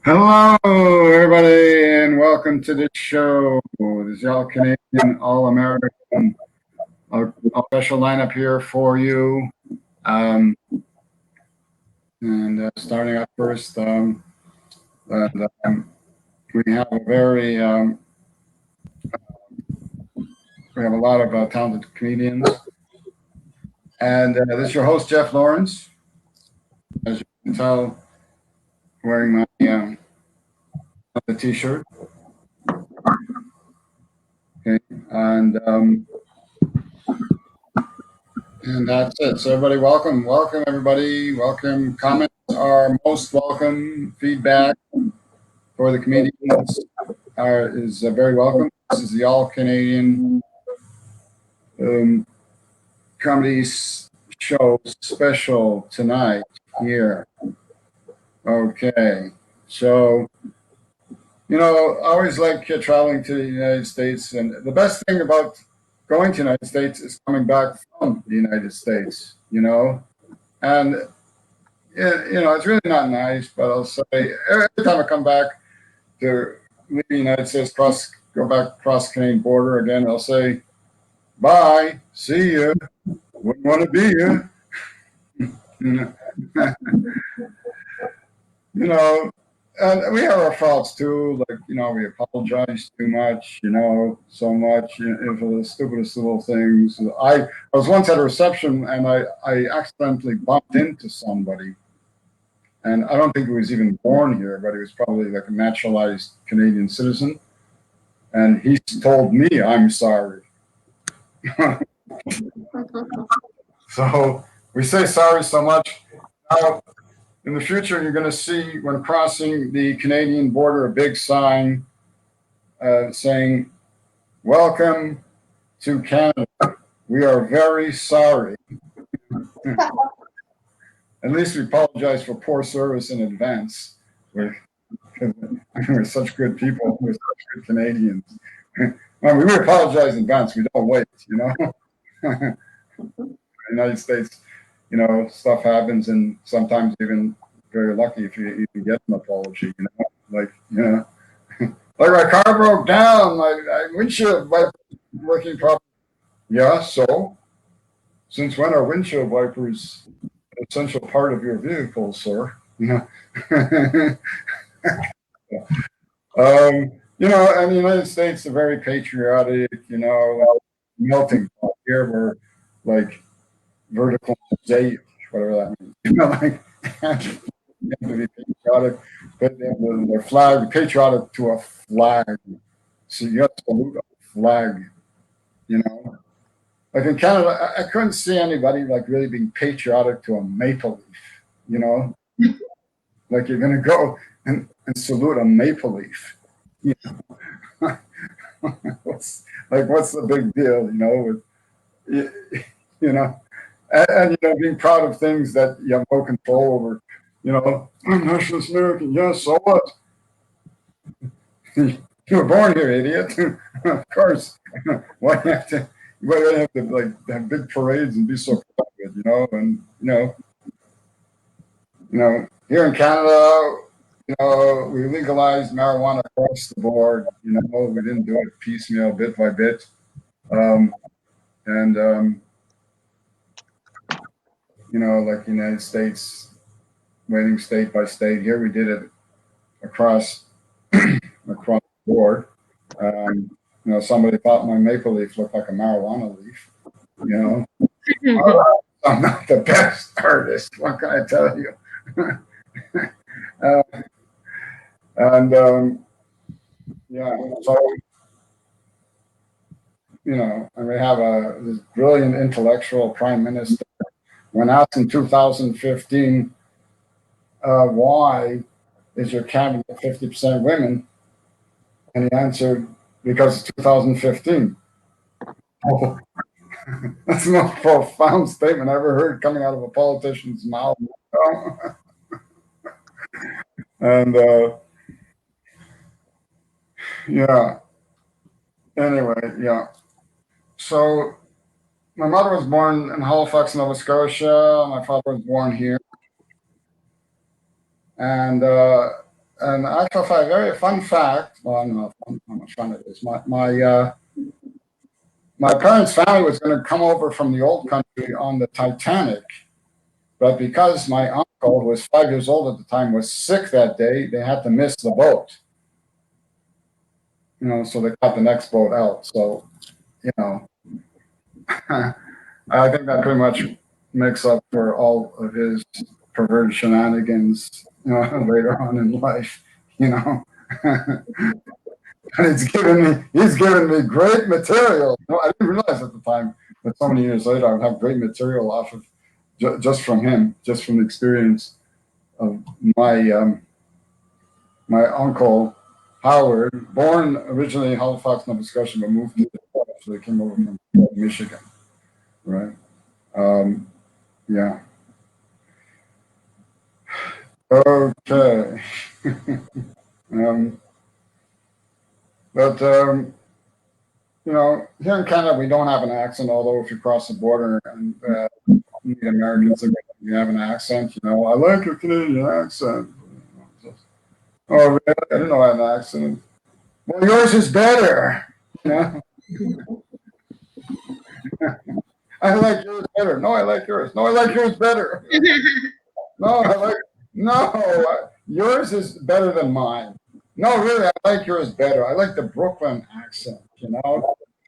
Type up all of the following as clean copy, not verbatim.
Hello, everybody, and welcome to this show. This is All Canadian, All American. Our special lineup here for you. Starting up first, we have a very we have a lot of talented comedians, and this is your host Jeff Laurence. As you can tell, wearing my the T-shirt. Okay, and that's it. So everybody, welcome everybody. Welcome. Comments are most welcome. Feedback for the comedians is very welcome. This is the All Canadian comedy show special tonight here. Okay, so I always like traveling to the United States, and the best thing about going to the United States is coming back from the United States. And it's really not nice, but I'll say every time I come back to leave the United States, go back across the Canadian border again, I'll say, bye, see you, wouldn't want to be here. And we have our faults too, like, we apologize too much, so much, for the stupidest little things. I was once at a reception and I accidentally bumped into somebody. And I don't think he was even born here, but he was probably like a naturalized Canadian citizen. And he told me, I'm sorry. So we say sorry so much. Now, in the future, you're going to see when crossing the Canadian border a big sign saying, welcome to Canada. We are very sorry. At least we apologize for poor service in advance. We're such good people. We're such good Canadians. Well, we apologize in advance. We don't wait, United States, stuff happens, and sometimes even very lucky if you even get an apology, like my car broke down, my windshield wiper working properly. Yeah, so since when are windshield wipers an essential part of your vehicle, sir? And the United States are very patriotic, melting pot. Here we're like vertical mosaic, whatever that means. You have to be patriotic, but their flag, patriotic to a flag. So you have to salute a flag, Like in Canada, I couldn't see anybody like really being patriotic to a maple leaf, Like you're gonna go and salute a maple leaf. What's the big deal, and being proud of things that you have no control over. I'm nationalist American. Yes, so what? You were born here, idiot. Of course. Why do you have to like have big parades and be so proud of it, And here in Canada, we legalized marijuana across the board. We didn't do it piecemeal, bit by bit. Like the United States, waiting state by state. Here we did it across the board. Somebody thought my maple leaf looked like a marijuana leaf. I'm not the best artist. What can I tell you? So and we have this brilliant intellectual prime minister. When asked in 2015, why is your cabinet 50% women? And he answered, because it's 2015. Oh, that's the most profound statement I ever heard coming out of a politician's mouth. And anyway, so my mother was born in Halifax, Nova Scotia. My father was born here. And actual fact, very fun fact. Well, I don't know how much fun it is. My parents' family was going to come over from the old country on the Titanic, but because my uncle, who was 5 years old at the time, was sick that day, they had to miss the boat. So they got the next boat out. So, I think that pretty much makes up for all of his perverted shenanigans, later on in life, And he's given me great material. I didn't realize at the time, but so many years later, I would have great material off of just from him, just from the experience of my uncle Howard, born originally in Halifax, Nova Scotia, but moved to so they came over from Michigan, right? Yeah. Okay. But here in Canada, we don't have an accent, although if you cross the border and meet Americans, we have an accent. I like your Canadian accent. Oh, really? I didn't know I had an accent. Well, yours is better. I like yours better. No, I like yours. No, I like yours better. No, yours is better than mine. No, really, I like yours better. I like the Brooklyn accent. It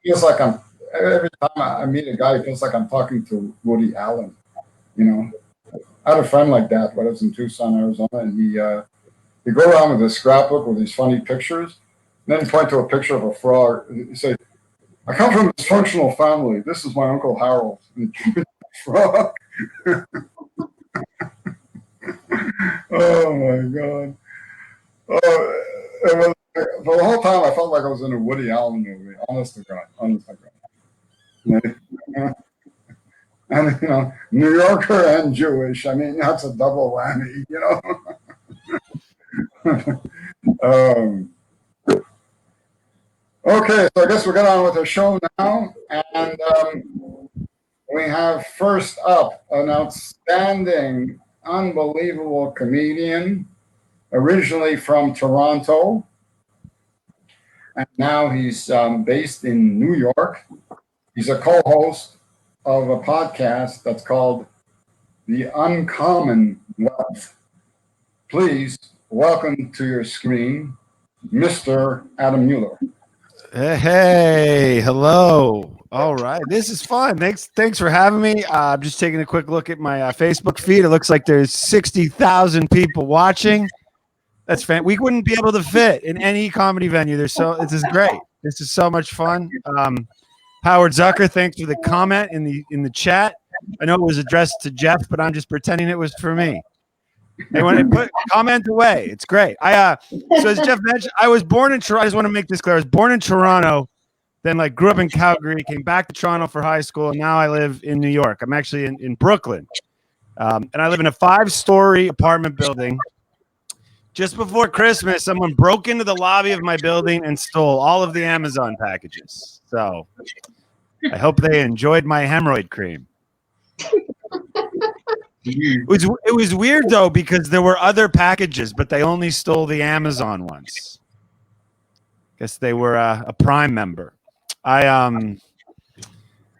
feels like every time I meet a guy, it feels like I'm talking to Woody Allen. I had a friend like that when I was in Tucson, Arizona, and he'd go around with a scrapbook with these funny pictures. And then he'd point to a picture of a frog. He'd say, I come from a dysfunctional family. This is my Uncle Harold. Frog. Oh, my God. It was, for the whole time, I felt like I was in a Woody Allen movie. Honest to God. And, New Yorker and Jewish. I mean, that's a double whammy, Okay, so I guess we'll get on with the show now. And we have first up an outstanding, unbelievable comedian, originally from Toronto. And now he's based in New York. He's a co-host of a podcast that's called The Uncommon Wealth. Please welcome to your screen, Mr. Adam Mueller. Hey, hello. All right, this is fun. Thanks for having me. I'm just taking a quick look at my Facebook feed. It looks like there's 60,000 people watching. That's fan. We wouldn't be able to fit in any comedy venue. This is great. This is so much fun. Howard Zucker, thanks for the comment in the chat. I know it was addressed to Jeff, but I'm just pretending it was for me. They want to put comment away. It's great. So as Jeff mentioned, I was born in Toronto. I just want to make this clear. I was born in Toronto, then grew up in Calgary, came back to Toronto for high school, and now I live in New York. I'm actually in Brooklyn. And I live in a 5-story apartment building. Just before Christmas, someone broke into the lobby of my building and stole all of the Amazon packages. So I hope they enjoyed my hemorrhoid cream. It was weird though, because there were other packages, but they only stole the Amazon ones. Guess they were a Prime member. I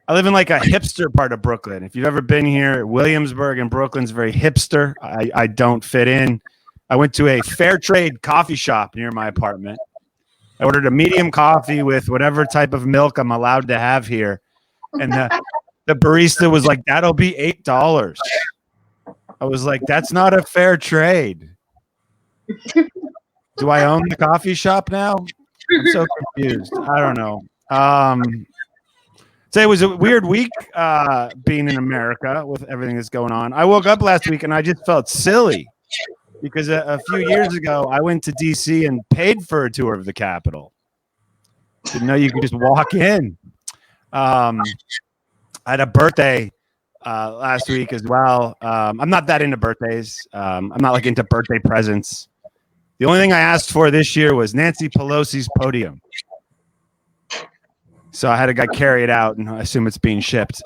live in a hipster part of Brooklyn. If you've ever been here, Williamsburg and Brooklyn's very hipster. I don't fit in. I went to a fair trade coffee shop near my apartment. I ordered a medium coffee with whatever type of milk I'm allowed to have here. And the barista was like, that'll be $8. I was like, that's not a fair trade. Do I own the coffee shop now? I'm so confused. I don't know. So it was a weird week being in America with everything that's going on. I woke up last week and I just felt silly because a few years ago I went to DC and paid for a tour of the Capitol. Didn't know you could just walk in. I had a birthday last week as well. I'm not that into birthdays. I'm not into birthday presents. The only thing I asked for this year was Nancy Pelosi's podium. So I had a guy carry it out, and I assume it's being shipped.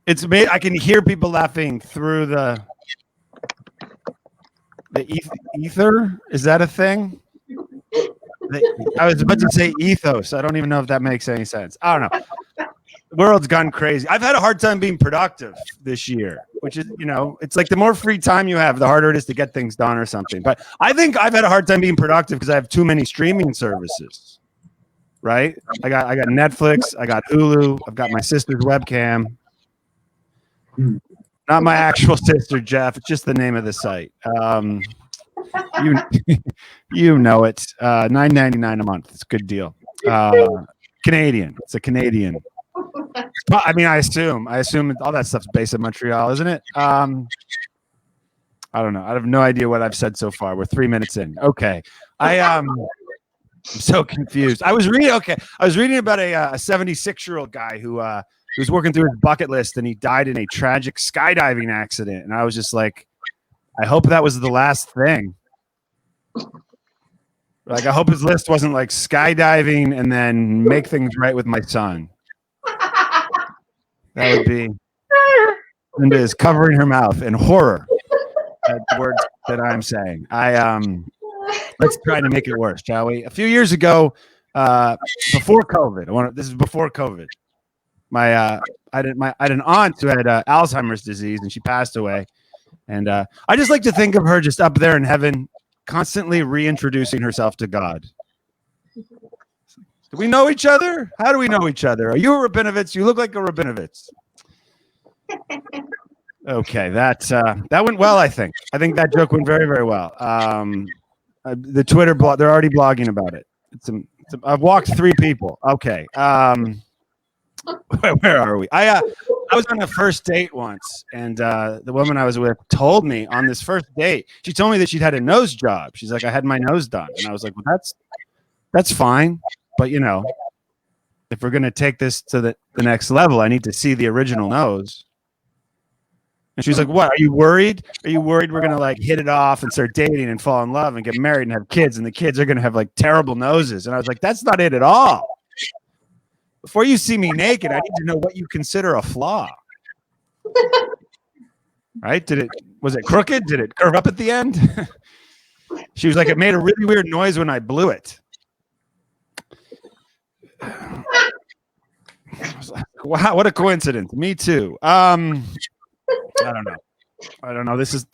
It's made. I can hear people laughing through the ether. Is that a thing? I was about to say ethos. I don't even know if that makes any sense. I don't know. The world's gone crazy. I've had a hard time being productive this year, which is, it's like the more free time you have, the harder it is to get things done or something. But I think I've had a hard time being productive because I have too many streaming services, right? I got Netflix, I got Hulu, I've got my sister's webcam. Not my actual sister, Jeff. It's just the name of the site. You know it. $9.99 a month. It's a good deal. Canadian. It's a Canadian. I mean, I assume all that stuff's based in Montreal, isn't it? I don't know. I have no idea what I've said so far. We're 3 minutes in. Okay. I'm so confused. I was reading about a 76-year-old guy who was working through his bucket list, and he died in a tragic skydiving accident. And I was just like, I hope that was the last thing. Like, I hope his list wasn't like skydiving and then make things right with my son. That would be. Linda is covering her mouth in horror at the words that I'm saying. Let's try to make it worse, shall we? A few years ago, before COVID, this is before COVID. I had an aunt who had Alzheimer's disease, and she passed away. And I just like to think of her just up there in heaven, constantly reintroducing herself to God. Do we know each other? How do we know each other? Are you a Rabinovitz? You look like a Rabinovitz. Okay, that went well, I think. I think that joke went very, very well. The Twitter blog, they're already blogging about it. I've walked 3 people. Okay. Where are we? I was on a first date once, and the woman I was with told me on this first date, she told me that she'd had a nose job. She's like, I had my nose done. And I was like, well, that's fine. But, if we're going to take this to the next level, I need to see the original nose. And she's like, what? Are you worried? Are you worried we're going to like hit it off and start dating and fall in love and get married and have kids, and the kids are going to have like terrible noses? And I was like, that's not it at all. Before you see me naked, I need to know what you consider a flaw. Right? Was it crooked? Did it curve up at the end? She was like, it made a really weird noise when I blew it. Wow, what a coincidence. Me too. I don't know. This is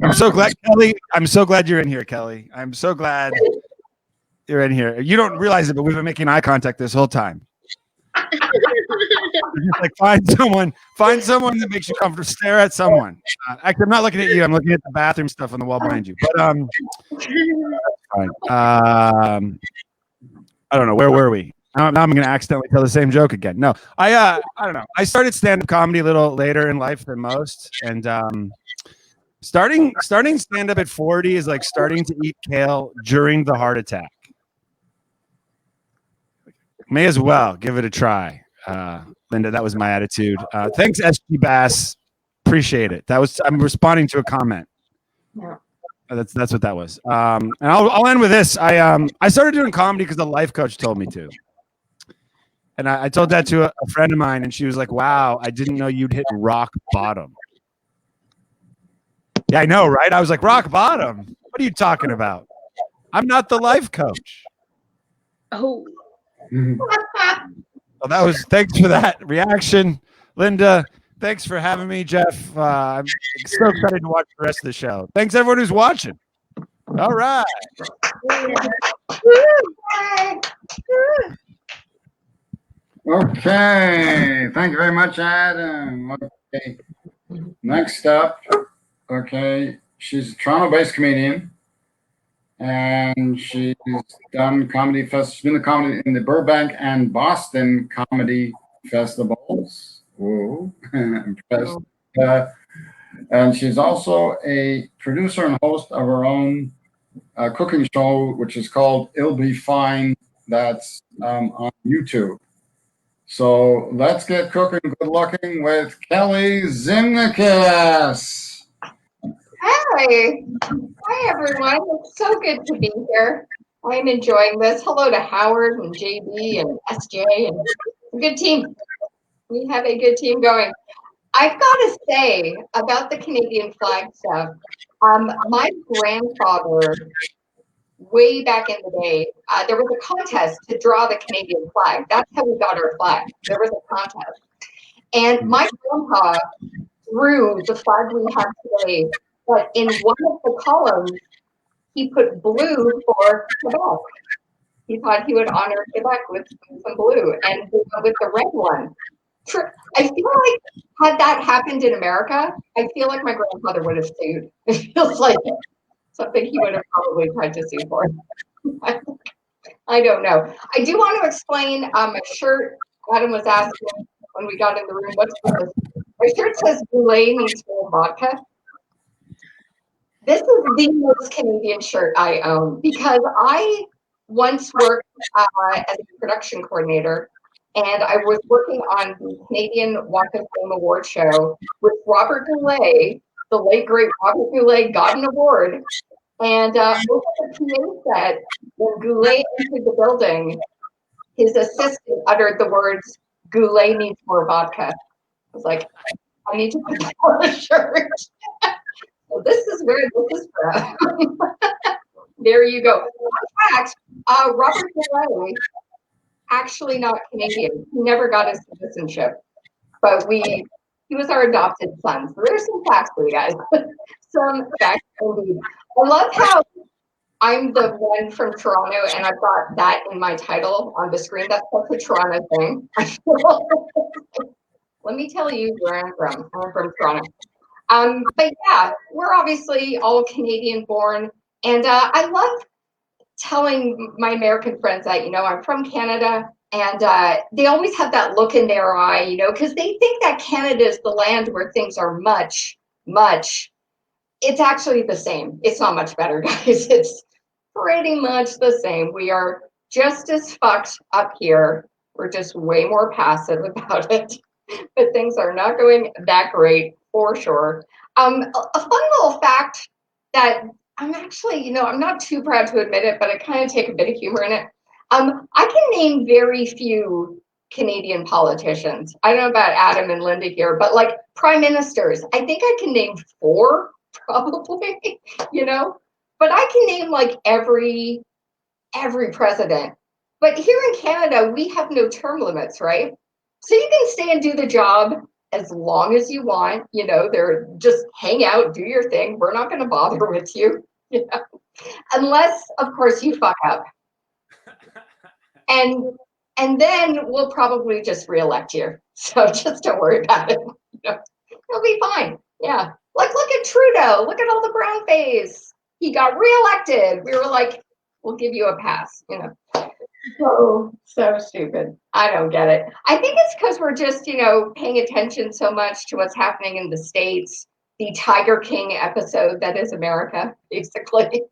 I'm so glad, Kelly. I'm so glad you're in here, Kelly. I'm so glad you're in here. You don't realize it, but we've been making eye contact this whole time. Just like find someone that makes you comfortable. Stare at someone. Actually, I'm not looking at you. I'm looking at the bathroom stuff on the wall behind you. But fine. I don't know. Where were we? Now I'm going to accidentally tell the same joke again. No, I don't know. I started stand-up comedy a little later in life than most, and starting stand-up at 40 is like starting to eat kale during the heart attack. May as well give it a try. Linda, that was my attitude. Thanks, SG Bass. Appreciate it. I'm responding to a comment. Yeah. That's what that was. And I'll end with this. I started doing comedy because the life coach told me to. And I told that to a friend of mine, and she was like, wow, I didn't know you'd hit rock bottom. Yeah, I know, right? I was like, rock bottom? What are you talking about? I'm not the life coach. Oh. Well, thanks for that reaction. Linda, thanks for having me. Jeff, I'm so excited to watch the rest of the show. Thanks, everyone who's watching. All right. Okay, thank you very much, Adam. Okay, next up, okay, she's a Toronto-based comedian, and she's done comedy festivals. She's been a comedy in the Burbank and Boston comedy festivals. Whoa, impressed. And she's also a producer and host of her own cooking show, which is called It'll Be Fine. That's on YouTube. So let's get cooking, good looking with Kelly Zimnikis. Hi. Hi, everyone. It's so good to be here. I'm enjoying this. Hello to Howard and JB and SJ and a good team. We have a good team going. I've got to say about the Canadian flag stuff. My grandfather, way back in the day, there was a contest to draw the Canadian flag. That's how we got our flag. There was a contest. And my grandpa drew the flag we have today, but in one of the columns, he put blue for Quebec. He thought he would honor Quebec with some blue, and we went with the red one. I feel like had that happened in America, I feel like my grandfather would have sued. It feels like something he would have probably tried to sue for. I don't know. I do want to explain a shirt. Adam was asking when we got in the room, what's this? My shirt says Goulet means full vodka. This is the most Canadian shirt I own because I once worked as a production coordinator, and I was working on the Canadian Walk of Fame award show with Robert Goulet. The late great Robert Goulet got an award, and over the PA set, when Goulet entered the building, his assistant uttered the words, "Goulet needs more vodka." I was like, I need to put that on a shirt. So this is where this is from. There you go. In fact, Robert Goulet, actually not Canadian. He never got his citizenship, but he was our adopted son. So there's some facts for you guys. Some facts indeed. I love how I'm the one from Toronto, and I've got that in my title on the screen. That's a Toronto thing. Let me tell you where I'm from. I'm from Toronto. But yeah, we're obviously all Canadian born. And I love telling my American friends that, I'm from Canada. And they always have that look in their eye, because they think that Canada is the land where things are much, much. It's actually the same. It's not much better, guys. It's pretty much the same. We are just as fucked up here. We're just way more passive about it. But things are not going that great for sure. A fun little fact that I'm actually, I'm not too proud to admit it, but I kind of take a bit of humor in it. I can name very few Canadian politicians. I don't know about Adam and Linda here, but like prime ministers, I think I can name 4 probably, but I can name like every president. But here in Canada, we have no term limits, right? So you can stay and do the job as long as you want, they're just hang out, do your thing. We're not going to bother with you, unless, of course, you fuck up. And then we'll probably just reelect you. So just don't worry about it. It'll be fine. Yeah. Like, look at Trudeau. Look at all the brown face. He got reelected. We were like, we'll give you a pass, So stupid. I don't get it. I think it's because we're just, paying attention so much to what's happening in the States, the Tiger King episode that is America, basically.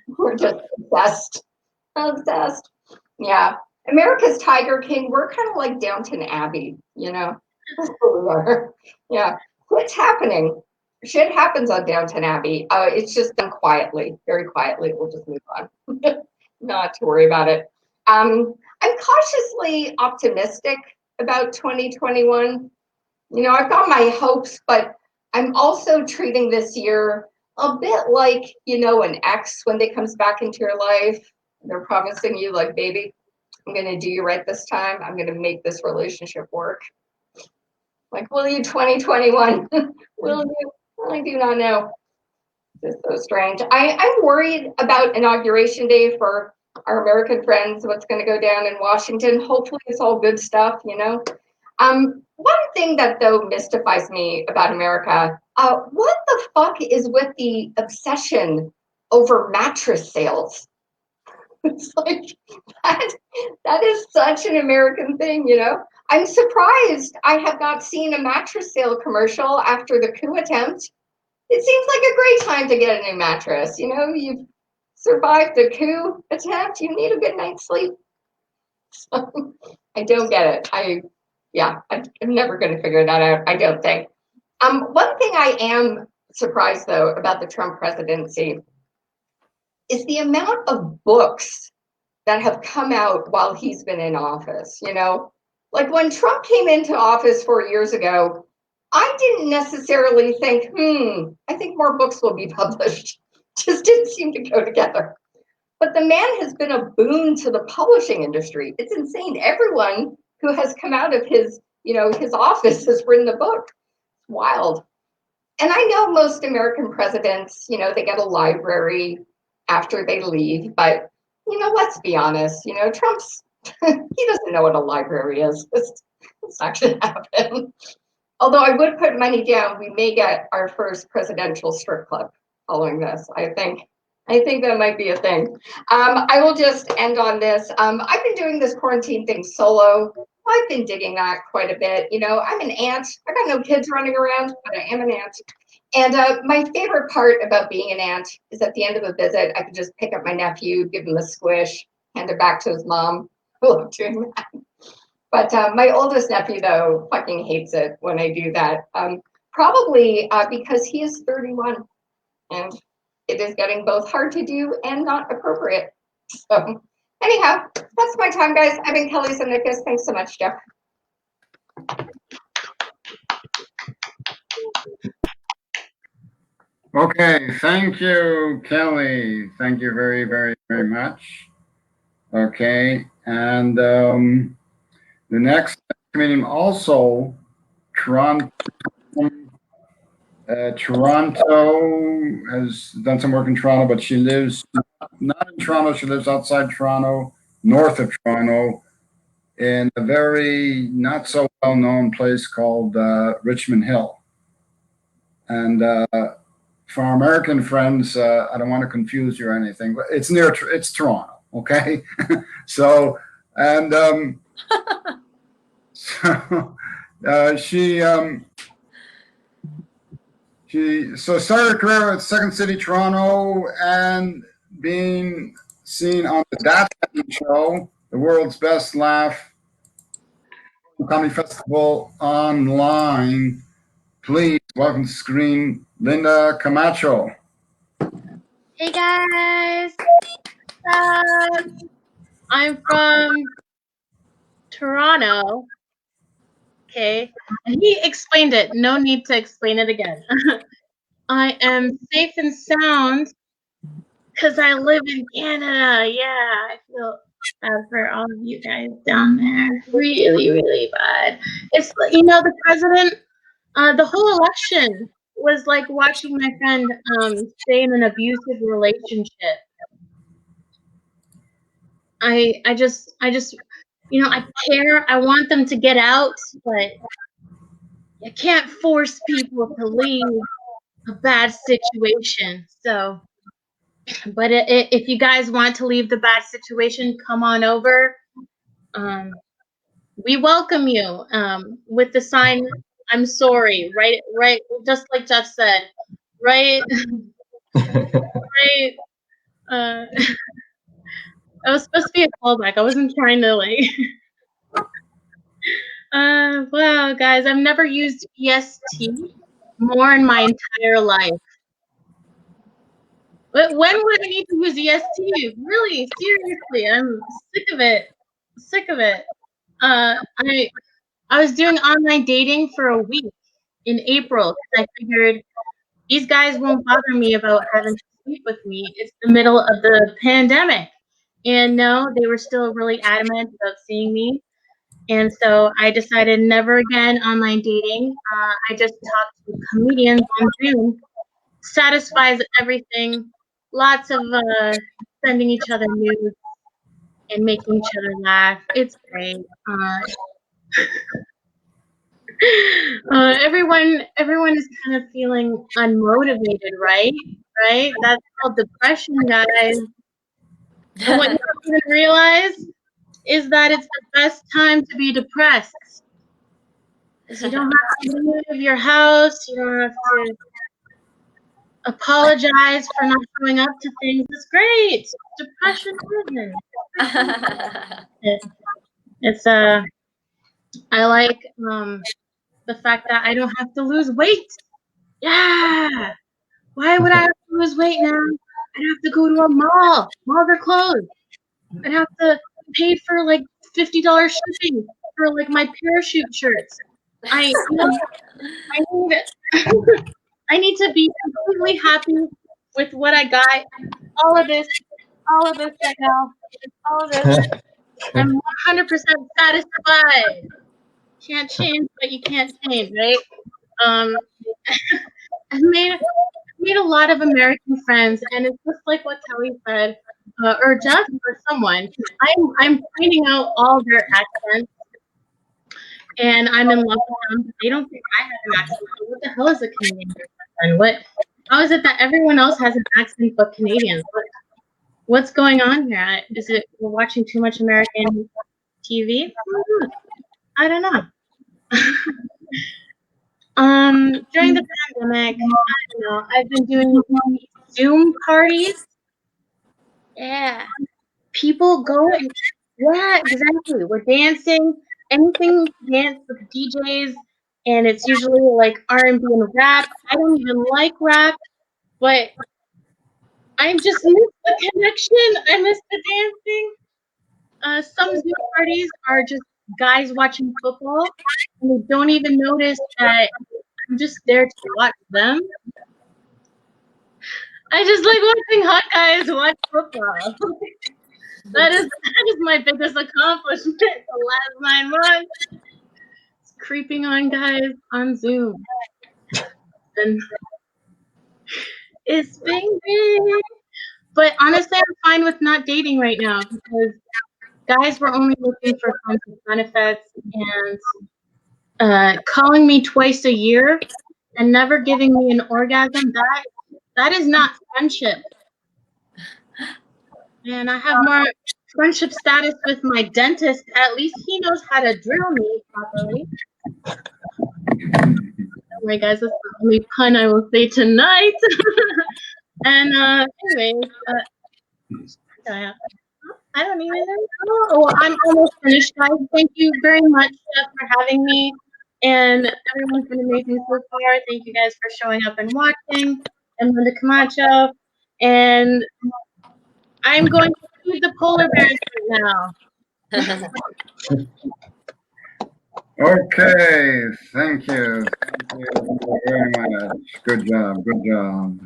We're just obsessed. Yeah. America's Tiger King, we're kind of like Downton Abbey, That's what we are. Yeah. What's happening? Shit happens on Downton Abbey. It's just done quietly, very quietly. We'll just move on. Not to worry about it. I'm cautiously optimistic about 2021. I've got my hopes, but I'm also treating this year a bit like, an ex when they comes back into your life. They're promising you like, baby, I'm going to do you right this time. I'm going to make this relationship work. Like, will you 2021? Will you? I do not know. It's so strange. I'm worried about Inauguration Day for our American friends, what's going to go down in Washington. Hopefully it's all good stuff, One thing that though mystifies me about America, what the fuck is with the obsession over mattress sales? It's like that is such an American thing, I'm surprised I have not seen a mattress sale commercial after the coup attempt. It seems like a great time to get a new mattress. You've survived the coup attempt. You need a good night's sleep. So, I don't get it. I'm never going to figure that out, I don't think. One thing I am surprised, though, about the Trump presidency is the amount of books that have come out while he's been in office, you know? Like when Trump came into office 4 years ago, I didn't necessarily think, I think more books will be published. Just didn't seem to go together. But the man has been a boon to the publishing industry. It's insane. Everyone who has come out of his, his office has written a book. It's wild. And I know most American presidents, they get a library after they leave, but let's be honest, Trump's he doesn't know what a library is. It's not going to happen. Although I would put money down, we may get our first presidential strip club following this. I think that might be a thing. I will just end on this. I've been doing this quarantine thing solo. I've been digging that quite a bit. I'm an aunt. I got no kids running around, but I am an aunt. And my favorite part about being an aunt is at the end of a visit, I can just pick up my nephew, give him a squish, hand it back to his mom. I love doing that. But my oldest nephew, though, fucking hates it when I do that. Probably because he is 31 and it is getting both hard to do and not appropriate. So anyhow, that's my time, guys. I've been Kelly Simnicus. Thanks so much, Jeff. Okay, thank you, Kelly. Thank you very, very, very much. Okay, and the next comedian also Toronto has done some work in Toronto, but she lives not in Toronto. She lives outside Toronto, north of Toronto, in a very not so well-known place called Richmond Hill. And for our American friends, I don't want to confuse you or anything, but it's Toronto, okay? So, and she started her career at Second City Toronto and being seen on the That Show, the world's best laugh comedy festival online. Please welcome to screen Linda Camacho. Hey guys, I'm from Toronto. Okay, and he explained it. No need to explain it again. I am safe and sound because I live in Canada. Yeah, I feel bad for all of you guys down there. Really, really bad. It's the president. The whole election was like watching my friend stay in an abusive relationship. I just I care. I want them to get out, but you can't force people to leave a bad situation. So, but if you guys want to leave the bad situation, come on over. We welcome you with the sign, I'm sorry, right, just like Jeff said, right? Right. That was supposed to be a callback. I wasn't trying to like. Wow, guys, I've never used EST more in my entire life. But when would I need to use EST? Really, seriously, I'm sick of it. Sick of it. I was doing online dating for a week in April because I figured these guys won't bother me about having to sleep with me. It's the middle of the pandemic. And no, they were still really adamant about seeing me. And so I decided never again online dating. I just talked to comedians on Zoom. Satisfies everything. Lots of sending each other nudes and making each other laugh. It's great. Everyone is kind of feeling unmotivated, right? Right? That's called depression, guys. And what you don't even realize is that it's the best time to be depressed. Because you don't have to leave your house, you don't have to apologize for not showing up to things. It's great. Depression isn't. It's I like the fact that I don't have to lose weight. Yeah. Why would I have to lose weight now? I'd have to go to a mall. Malls are closed. I'd have to pay for like $50 shipping for like my parachute shirts. I need I need to be completely happy with what I got. All of this right now. All of this. I'm 100% satisfied. Can't change what you can't change, right? I made a lot of American friends, and it's just like what Kelly said, or Jeff, or someone. I'm pointing out all their accents, and I'm in love with them. They don't think I have an accent. So what the hell is a Canadian accent? How is it that everyone else has an accent but Canadians? What's going on here? Is it we're watching too much American TV? I don't know. During the pandemic, I don't know, I've been doing Zoom parties. Yeah. People go and yeah, exactly. We're dancing, anything to dance with DJs, and it's usually like R&B and rap. I don't even like rap, but I just miss the connection. I miss the dancing. Some Zoom parties are just guys watching football, and they don't even notice that I'm just there to watch them. I just like watching hot guys watch football. That is my biggest accomplishment the last 9 months. It's creeping on guys on Zoom. And it's been great. But honestly, I'm fine with not dating right now because guys were only looking for friends with benefits and calling me twice a year and never giving me an orgasm. That is not friendship. And I have more friendship status with my dentist. At least he knows how to drill me properly. Anyway, guys, that's the only pun I will say tonight. And anyways, I don't even know. Oh, I'm almost finished, guys. Thank you very much, Jeff, for having me. And everyone's been amazing so far. Thank you guys for showing up and watching. And Linda Camacho. And I'm going to feed the polar bears right now. Okay, thank you. Thank you very much. Good job, good job.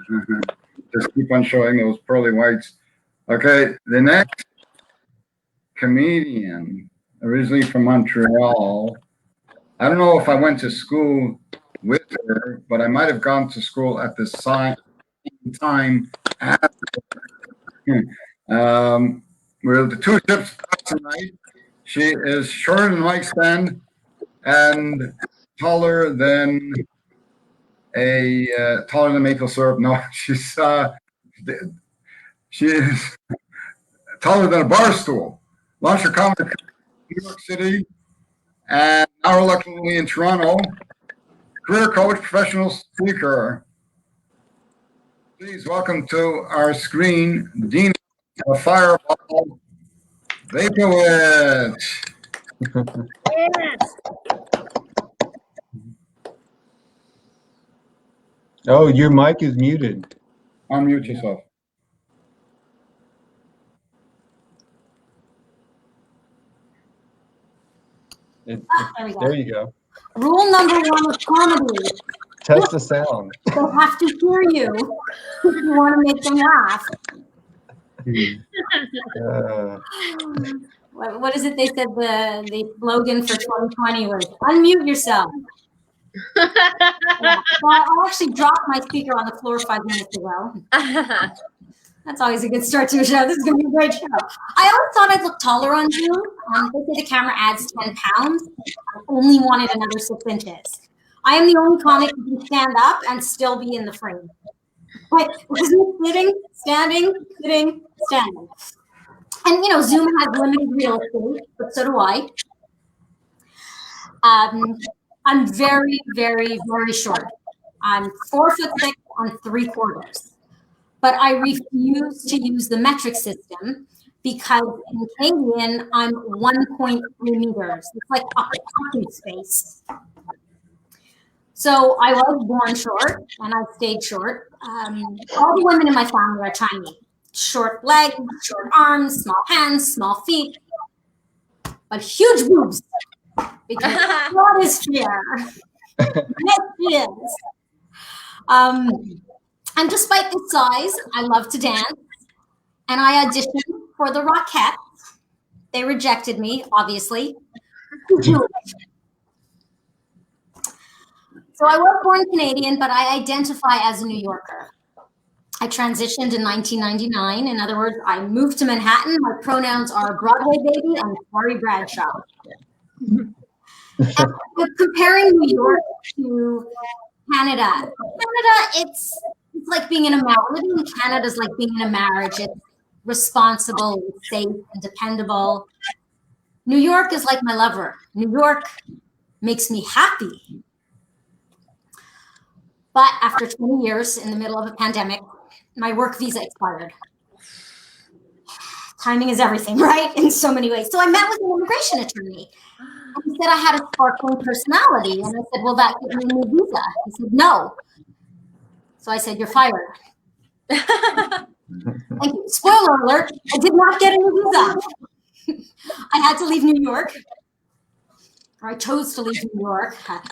Just keep on showing those pearly whites. Okay, the next comedian, originally from Montreal. I don't know if I went to school with her, but I might have gone to school at the same time as her. We're the two tips tonight. She is shorter than Mike Stand and taller than maple syrup. No, she is taller than a bar stool. Launched her comic in New York City and now luckily in Toronto. Career coach, professional speaker. Please welcome to our screen, Dina Fireball Vapowitz. Oh, your mic is muted. Unmute yourself. There you go. Rule number 1 of comedy. Test the sound. They have to hear you if you want to make them laugh. What is it they said the slogan for 2020 was unmute yourself. Yeah. Well, I actually dropped my speaker on the floor 5 minutes ago. That's always a good start to a show. This is going to be a great show. I always thought I'd look taller on Zoom. They say the camera adds 10 pounds. I only wanted another 6 inches. I am the only comic who can stand up and still be in the frame. Like, sitting, standing, sitting, standing. And, you know, Zoom has limited real estate, but so do I. I'm very, very, very short. I'm 4'6" on 3/4. But I refuse to use the metric system because in Canadian, I'm 1.3 meters. It's like a parking space. So I was born short and I stayed short. All the women in my family are tiny. Short legs, short arms, small hands, small feet, but huge boobs. Because God is fair. Yes, she is. And despite this size, I love to dance. And I auditioned for the Rockettes. They rejected me, obviously. So I was born Canadian, but I identify as a New Yorker. I transitioned in 1999. In other words, I moved to Manhattan. My pronouns are Broadway baby and Carrie Bradshaw. And comparing New York to Canada. Canada, it's like being in a marriage. Living in Canada is like being in a marriage. It's responsible, it's safe, and dependable. New York is like my lover. New York makes me happy. But after 20 years in the middle of a pandemic, my work visa expired. Timing is everything, right? In so many ways. So I met with an immigration attorney. And he said I had a sparkling personality. And I said, will that get me a new visa? He said, no. So I said, you're fired. Thank you. Spoiler alert, I did not get a new visa. I had to leave New York. Or I chose to leave New York. I'm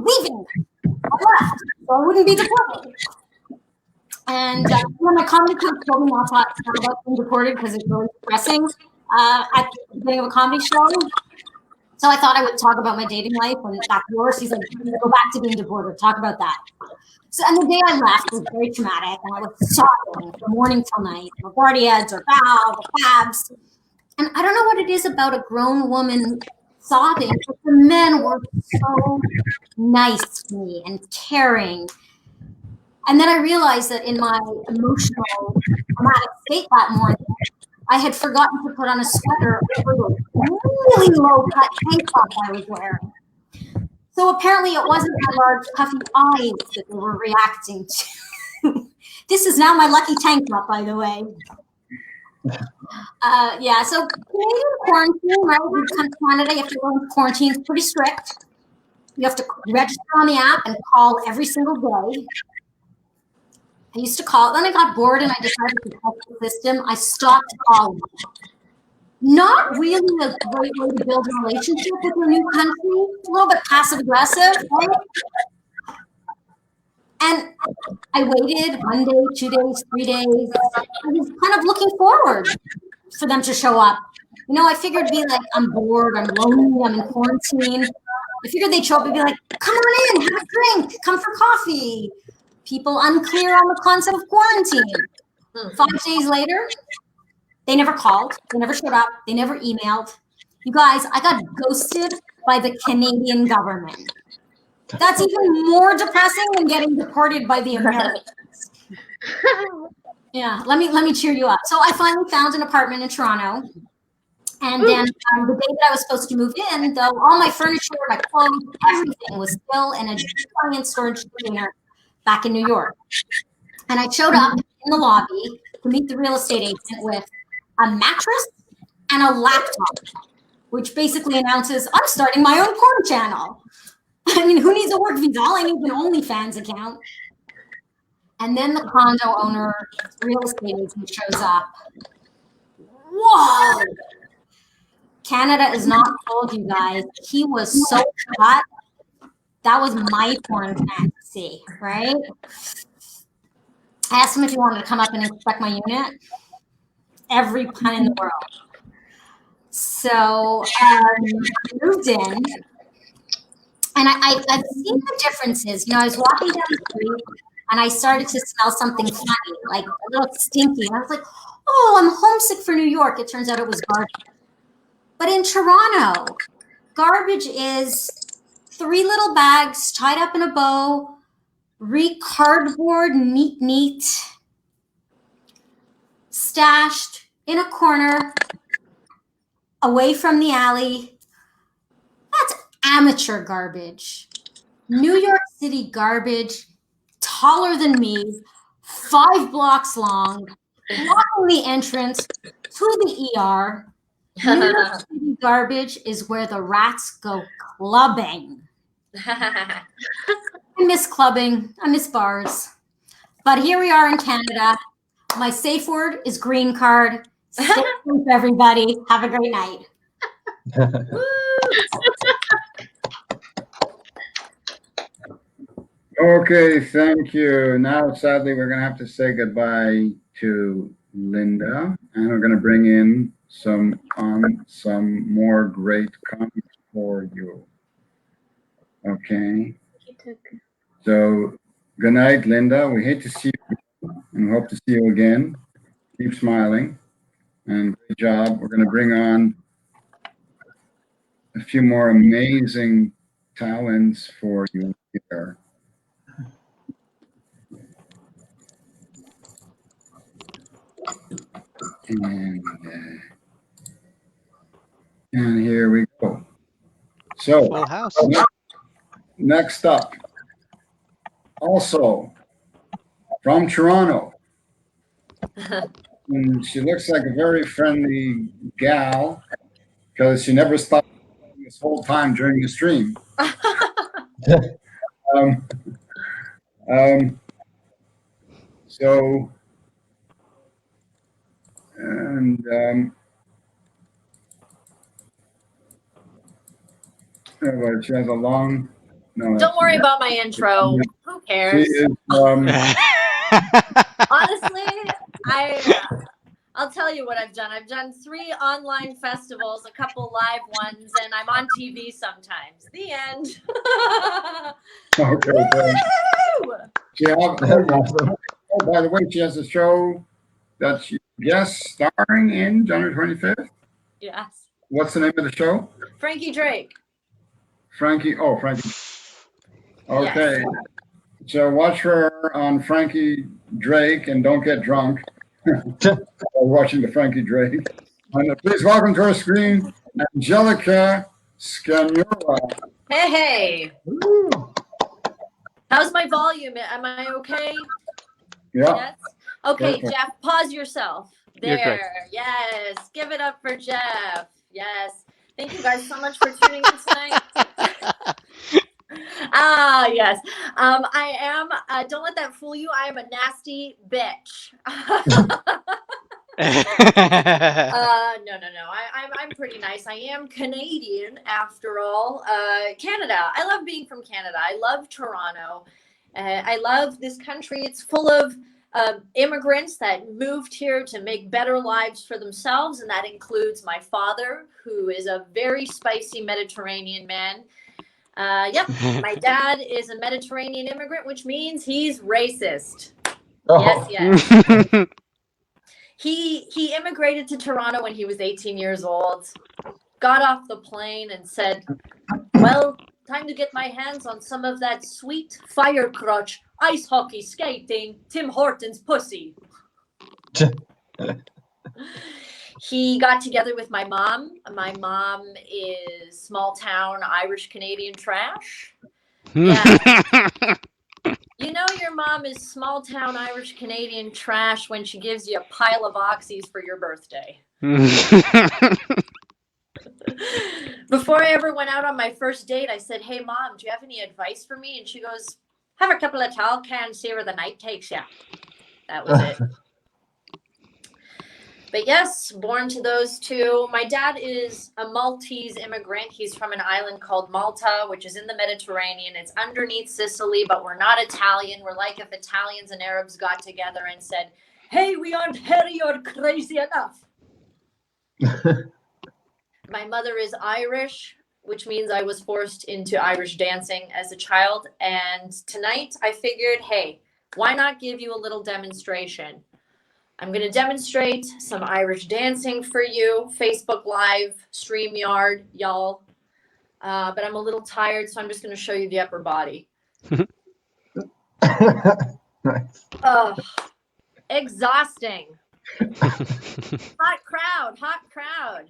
leaving. I left, so I wouldn't be deported. And my comedy coach told me not to talk about being deported because it's really depressing at the beginning of a comedy show. So I thought I would talk about my dating life, and that's worse. He's like, go back to being deported. Talk about that. So, and the day I left was very traumatic, and I was sobbing from morning till night. LaGuardia's or Val, the cabs. And I don't know what it is about a grown woman sobbing, but the men were so nice to me and caring. And then I realized that in my emotional, traumatic state that morning, I had forgotten to put on a sweater over the really low-cut tank top I was wearing. So apparently it wasn't my large puffy eyes that they were reacting to. This is now my lucky tank top, by the way. Yeah, so Canadian quarantine, right? When you come to Canada, you have to go into quarantine. It's pretty strict. You have to register on the app and call every single day. I used to call, then I got bored and I decided to test the system. I stopped calling. Not really a great way to build a relationship with a new country. It's a little bit passive aggressive, right? And I waited 1 day, 2 days, 3 days. I was kind of looking forward for them to show up. You know, I figured it'd be like, I'm bored, I'm lonely, I'm in quarantine. I figured they'd show up and be like, come on in, have a drink, come for coffee. People unclear on the concept of quarantine. 5 days later, they never called, they never showed up, they never emailed. You guys, I got ghosted by the Canadian government. That's even more depressing than getting deported by the Americans. Yeah, let me cheer you up. So I finally found an apartment in Toronto. And then the day that I was supposed to move in, though, all my furniture, my clothes, everything was still in a giant storage container back in New York. And I showed up in the lobby to meet the real estate agent with a mattress and a laptop, which basically announces I'm starting my own porn channel. I mean, who needs a work visa? All I need is an OnlyFans account. And then the condo owner, real estate agent shows up. Whoa! Canada is not cold, you guys. He was so hot. That was my porn fantasy, right? I asked him if he wanted to come up and inspect my unit. Every pun in the world. So I moved in. And I've seen the differences. You know, I was walking down the street and I started to smell something funny, like a little stinky. And I was like, oh, I'm homesick for New York. It turns out it was garbage. But in Toronto, garbage is 3 little bags tied up in a bow, cardboard, neat, stashed in a corner, away from the alley. That's amateur garbage. New York City garbage, taller than me, 5 blocks long, blocking the entrance to the ER. New York City garbage is where the rats go clubbing. I miss clubbing. I miss bars. But here we are in Canada. My safe word is green card. Stay safe, everybody. Have a great night. Okay, thank you. Now, sadly, we're going to have to say goodbye to Linda, and we're going to bring in some more great comments for you. Okay. So, good night, Linda. We hate to see you, and we hope to see you again. Keep smiling, and great job. We're going to bring on a few more amazing talents for you here. And here we go. So, Full house. Next up, also from Toronto. And she looks like a very friendly gal because she never stopped this whole time during the stream. So, and well, she has a long. No, don't worry about my intro. Who cares? She is, honestly, I'll tell you what I've done. I've done 3 online festivals, a couple live ones, and I'm on TV sometimes. The end. Okay. Oh, by the way, she has a show that she guest starring in January 25th. Yes. What's the name of the show? Frankie Drake. Frankie. Okay. Yes. So watch her on Frankie Drake and don't get drunk while watching the Frankie Drake. And please welcome to our screen, Angelica Scanura. Hey. How's my volume? Am I okay? Yeah. Yes? Okay, Perfect. Jeff, pause yourself. You're There. great. Yes. Give it up for Jeff. Yes. Thank you guys so much for tuning in tonight. Yes. I am, don't let that fool you. I am a nasty bitch. No. I'm pretty nice. I am Canadian after all. Canada. I love being from Canada. I love Toronto. I love this country. It's full of immigrants that moved here to make better lives for themselves. And that includes my father, who is a very spicy Mediterranean man. Yep. My dad is a Mediterranean immigrant, which means he's racist. Oh. Yes. He immigrated to Toronto when he was 18 years old, got off the plane and said, well, time to get my hands on some of that sweet fire crotch ice hockey skating Tim Hortons pussy. He got together with my mom. My mom is small town Irish Canadian trash. Yeah. You know your mom is small town Irish Canadian trash when she gives you a pile of oxys for your birthday. Before I ever went out on my first date, I said, hey, Mom, do you have any advice for me? And she goes, have a couple of tall cans, see where the night takes you. That was it. But yes, born to those two. My dad is a Maltese immigrant. He's from an island called Malta, which is in the Mediterranean. It's underneath Sicily, but we're not Italian. We're like if Italians and Arabs got together and said, hey, we aren't hairy or crazy enough. My mother is Irish, which means I was forced into Irish dancing as a child. And tonight I figured, hey, why not give you a little demonstration? I'm going to demonstrate some Irish dancing for you. Facebook Live, StreamYard, y'all. But I'm a little tired, so I'm just going to show you the upper body. Nice. Exhausting. Hot crowd.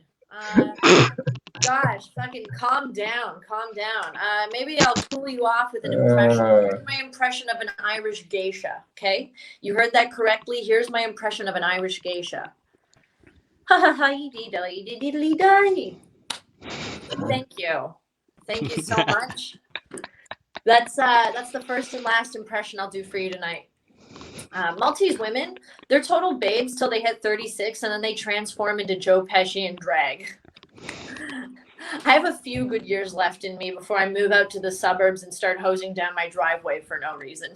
Gosh, fucking calm down. Maybe I'll cool you off with an impression. Here's my impression of an Irish geisha, okay? You heard that correctly. Here's my impression of an Irish geisha. Thank you so much. That's the first and last impression I'll do for you tonight. Maltese women, they're total babes till they hit 36, and then they transform into Joe Pesci and drag. I have a few good years left in me before I move out to the suburbs and start hosing down my driveway for no reason.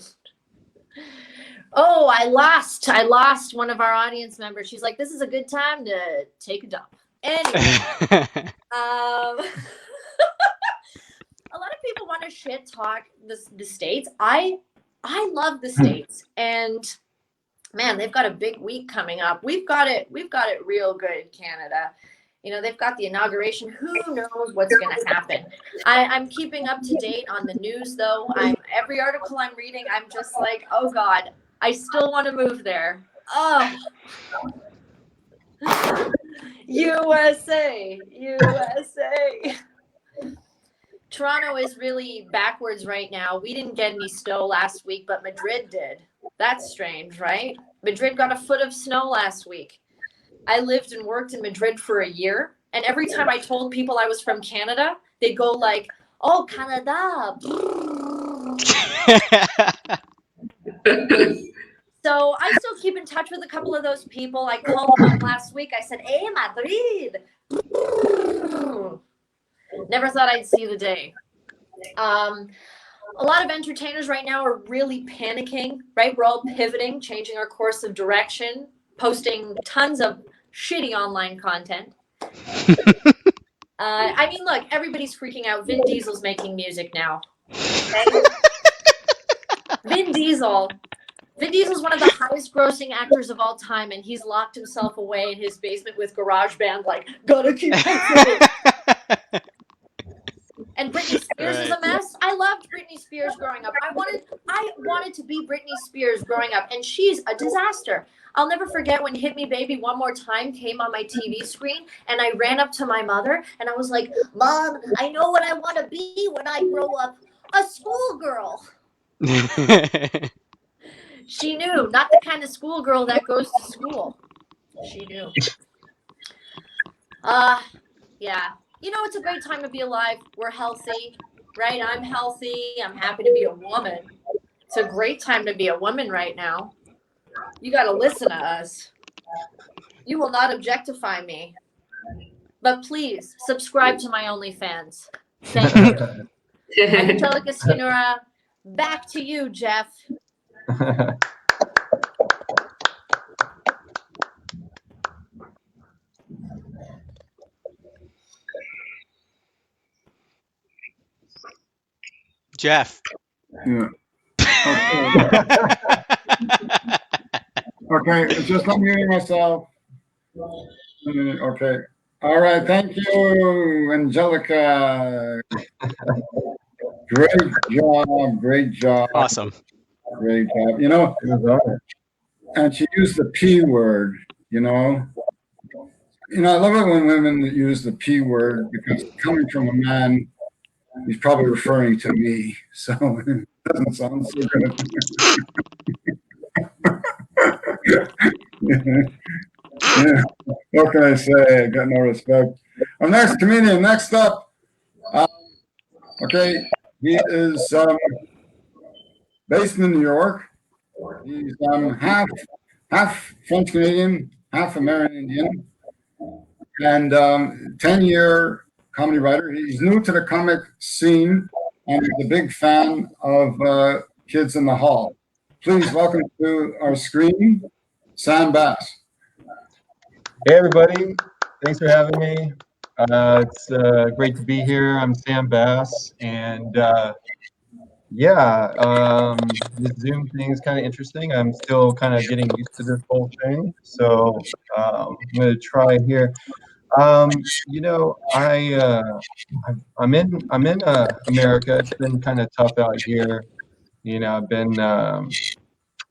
Oh, I lost one of our audience members. She's like, this is a good time to take a dump. Anyway, a lot of people want to shit talk the States. I love the States, and man, they've got a big week coming up. We've got it real good, Canada. You know, they've got the inauguration. Who knows what's going to happen? I'm keeping up to date on the news, though. Every article I'm reading, I'm just like, oh God, I still want to move there. Oh, USA. Toronto is really backwards right now. We didn't get any snow last week, but Madrid did. That's strange, right? Madrid got a foot of snow last week. I lived and worked in Madrid for a year, and every time I told people I was from Canada, they'd go like, oh, Canada. So I still keep in touch with a couple of those people. I called them up last week. I said, hey, Madrid. Never thought I'd see the day. A lot of entertainers right now are really panicking, right? We're all pivoting, changing our course of direction, posting tons of shitty online content. I mean, look, everybody's freaking out. Vin Diesel's making music now. Okay? Vin Diesel's one of the highest grossing actors of all time, and he's locked himself away in his basement with GarageBand, like, gotta keep it. And Britney Spears is a mess. I loved Britney Spears growing up. I wanted to be Britney Spears growing up, and she's a disaster. I'll never forget when Hit Me Baby One More Time came on my TV screen, and I ran up to my mother, and I was like, Mom, I know what I want to be when I grow up, a schoolgirl. She knew, not the kind of schoolgirl that goes to school. She knew. Yeah. You know, it's a great time to be alive. We're healthy, right? I'm healthy. I'm happy to be a woman. It's a great time to be a woman right now. You got to listen to us. You will not objectify me. But please, subscribe to my OnlyFans. Thank you. Angelica Skinnera, back to you, Jeff. Jeff. Yeah. Okay, just unmuting myself. Okay. All right. Thank you, Angelica. Great job. Great job. Awesome. Great job. You know, and she used the P word, you know. You know, I love it when women use the P word because coming from a man, he's probably referring to me. So it doesn't sound so good. Yeah. What can I say? I got no respect. Our next comedian, next up, okay, he is based in New York. He's half French Canadian, half American Indian, and 10-year comedy writer. He's new to the comic scene, and he's a big fan of Kids in the Hall. Please welcome to our screen, Sam Bass. Hey, everybody. Thanks for having me. It's great to be here. I'm Sam Bass. And this Zoom thing is kind of interesting. I'm still kind of getting used to this whole thing. So I'm going to try here. You know, I'm in America. It's been kind of tough out here. You know, I've been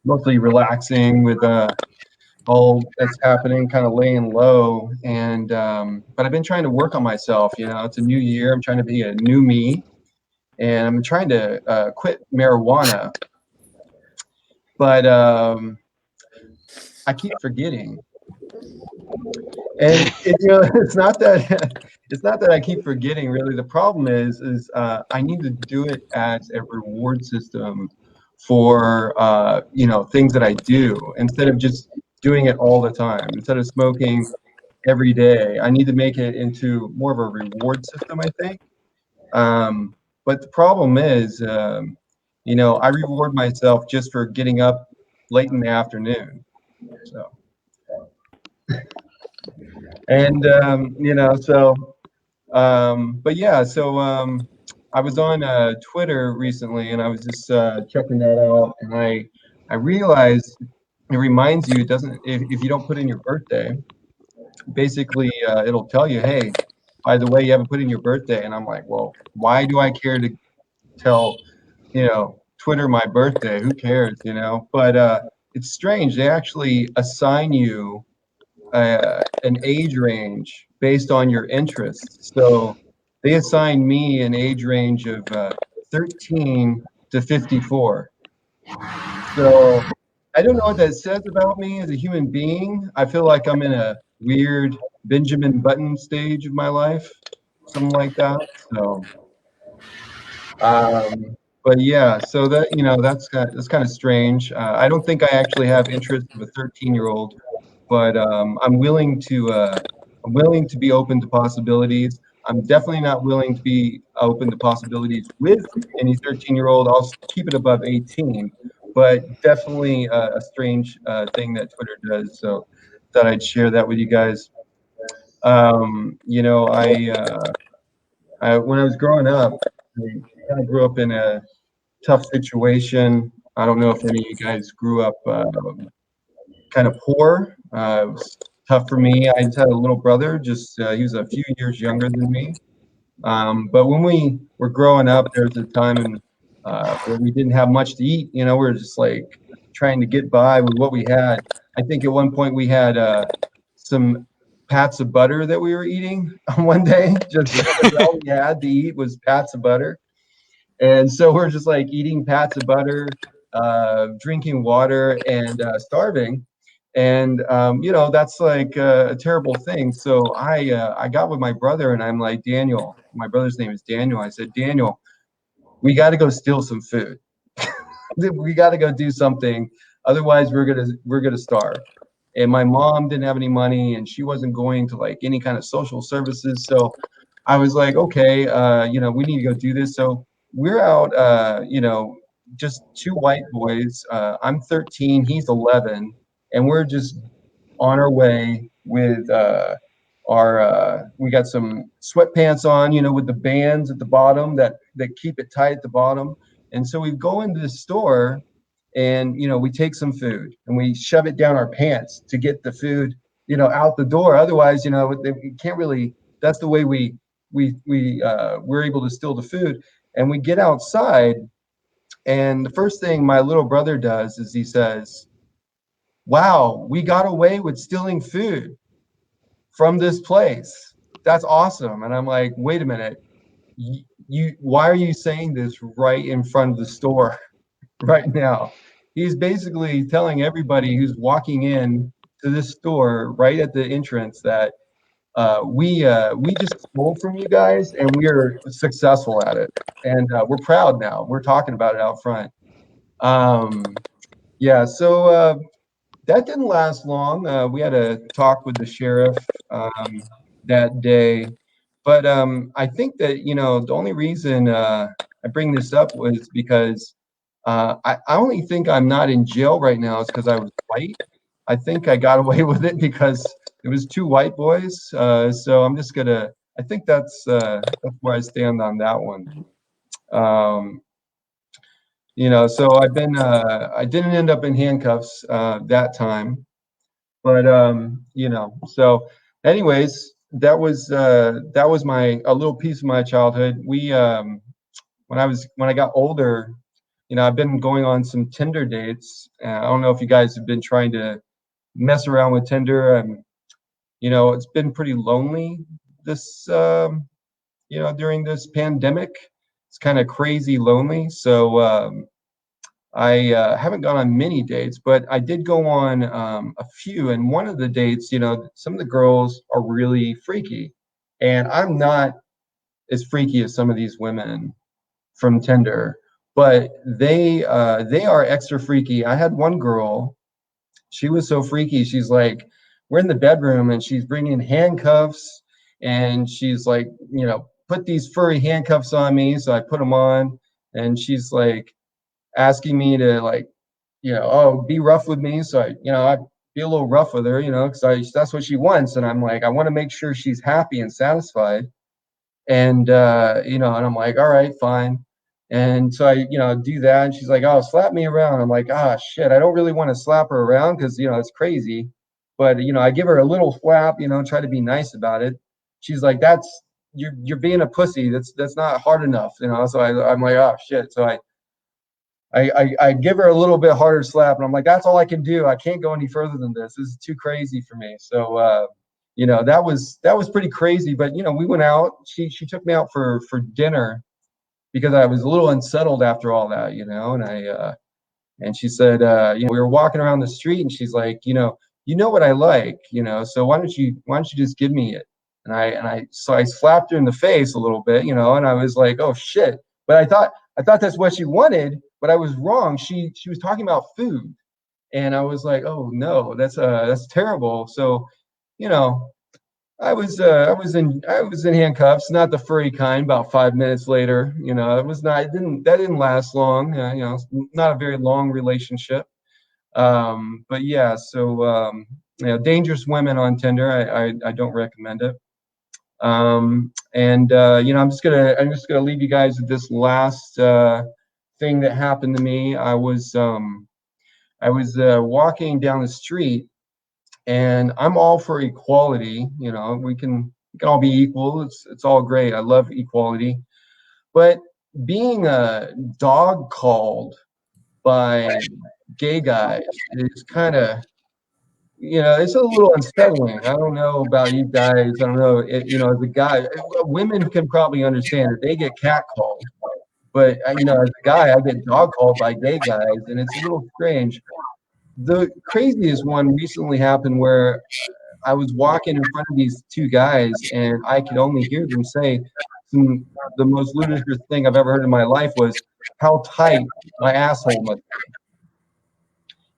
mostly relaxing with all that's happening, kind of laying low. And but I've been trying to work on myself. You know, it's a new year. I'm trying to be a new me, and I'm trying to quit marijuana. But I keep forgetting. And you know, it's not that I keep forgetting. Really, the problem is I need to do it as a reward system for you know, things that I do, instead of just doing it all the time. Instead of smoking every day, I need to make it into more of a reward system, I think. But the problem is, you know, I reward myself just for getting up late in the afternoon. So, and you know, so but yeah, so I was on Twitter recently, and I was just checking that out, and I realized it reminds you, it doesn't, if you don't put in your birthday, basically it'll tell you, hey, by the way, you haven't put in your birthday. And I'm like, well, why do I care to tell, you know, Twitter my birthday? Who cares, you know? But it's strange. They actually assign you an age range based on your interests. So they assigned me an age range of 13 to 54. So I don't know what that says about me as a human being. I feel like I'm in a weird Benjamin Button stage of my life, something like that. So, but yeah, so that, you know, that's kind of strange. I don't think I actually have interest of a 13-year-old, but I'm willing to be open to possibilities. I'm definitely not willing to be open to possibilities with any 13-year-old. I'll keep it above 18, but definitely a strange thing that Twitter does. So thought I'd share that with you guys. You know, when I was growing up, I kind of grew up in a tough situation. I don't know if any of you guys grew up kind of poor. It was tough for me. I just had a little brother, just he was a few years younger than me. But when we were growing up, there was a time where we didn't have much to eat. You know, we were just like trying to get by with what we had. I think at one point we had some pats of butter that we were eating one day. Just because all we had to eat was pats of butter. And so we're just like eating pats of butter, drinking water, and starving. And you know, that's like a terrible thing. So I got with my brother, and I'm like, Daniel, my brother's name is Daniel. I said, Daniel, we got to go steal some food. We got to go do something, otherwise we're gonna starve. And my mom didn't have any money, and she wasn't going to like any kind of social services. So I was like, okay, you know, we need to go do this. So we're out, you know, just two white boys. I'm 13, he's 11, and we're just on our way with we got some sweatpants on, you know, with the bands at the bottom that keep it tight at the bottom. And so we go into the store, and you know, we take some food and we shove it down our pants to get the food, you know, out the door. Otherwise, you know, we can't really. That's the way we're able to steal the food. And we get outside, and the first thing my little brother does is he says, wow, we got away with stealing food from this place. That's awesome. And I'm like, wait a minute, why are you saying this right in front of the store right now? He's basically telling everybody who's walking in to this store right at the entrance that we just stole from you guys, and we are successful at it, and we're proud now. We're talking about it out front. Yeah, so that didn't last long. We had a talk with the sheriff that day, but I think that, you know, the only reason I bring this up was because I only think I'm not in jail right now is because I was white. I think I got away with it because it was two white boys. So I'm just gonna. I think that's where I stand on that one. You know, so I've been. I didn't end up in handcuffs that time, but you know. So, anyways, that was my a little piece of my childhood. We when I got older, you know, I've been going on some Tinder dates. I don't know if you guys have been trying to mess around with Tinder. You know, it's been pretty lonely this, you know, during this pandemic. It's kind of crazy lonely. So I haven't gone on many dates, but I did go on a few. And one of the dates, you know, some of the girls are really freaky. And I'm not as freaky as some of these women from Tinder. but they are extra freaky. I had one girl, she was so freaky. She's like, we're in the bedroom and she's bringing handcuffs and she's like, put these furry handcuffs on me. So I put them on and she's like asking me to like, oh, be rough with me. So I be a little rough with her, because that's what she wants. And I'm like, I want to make sure she's happy and satisfied. And, and I'm like, all right, fine. And so I, do that. And she's like, oh, slap me around. I'm like, ah, shit, I don't really want to slap her around because, it's crazy. But, I give her a little slap, try to be nice about it. She's like, you're being a pussy. That's not hard enough, So I'm like, oh, shit. So I give her a little bit harder slap. And I'm like, that's all I can do. I can't go any further than this. This is too crazy for me. So, that was pretty crazy. But, we went out. She took me out for dinner, because I was a little unsettled after all that, and she said, we were walking around the street and she's like, you know what I like, so why don't you just give me it? So I slapped her in the face a little bit, and I was like, oh shit. But I thought that's what she wanted, but I was wrong. She was talking about food. And I was like, oh no, that's terrible. So, I was in handcuffs, not the furry kind. About 5 minutes later, that didn't last long. Not a very long relationship. But yeah, so dangerous women on Tinder. I don't recommend it. And I'm just gonna leave you guys with this last thing that happened to me. I was walking down the street. And I'm all for equality. We can all be equal. It's all great. I love equality. But being dog called by gay guys is kind of, it's a little unsettling. I don't know about you guys. I don't know. As a guy, women can probably understand that they get catcalled. But as a guy, I get dog called by gay guys, and it's a little strange. The craziest one recently happened where I was walking in front of these two guys, and I could only hear them say the most ludicrous thing I've ever heard in my life was, how tight my asshole must be.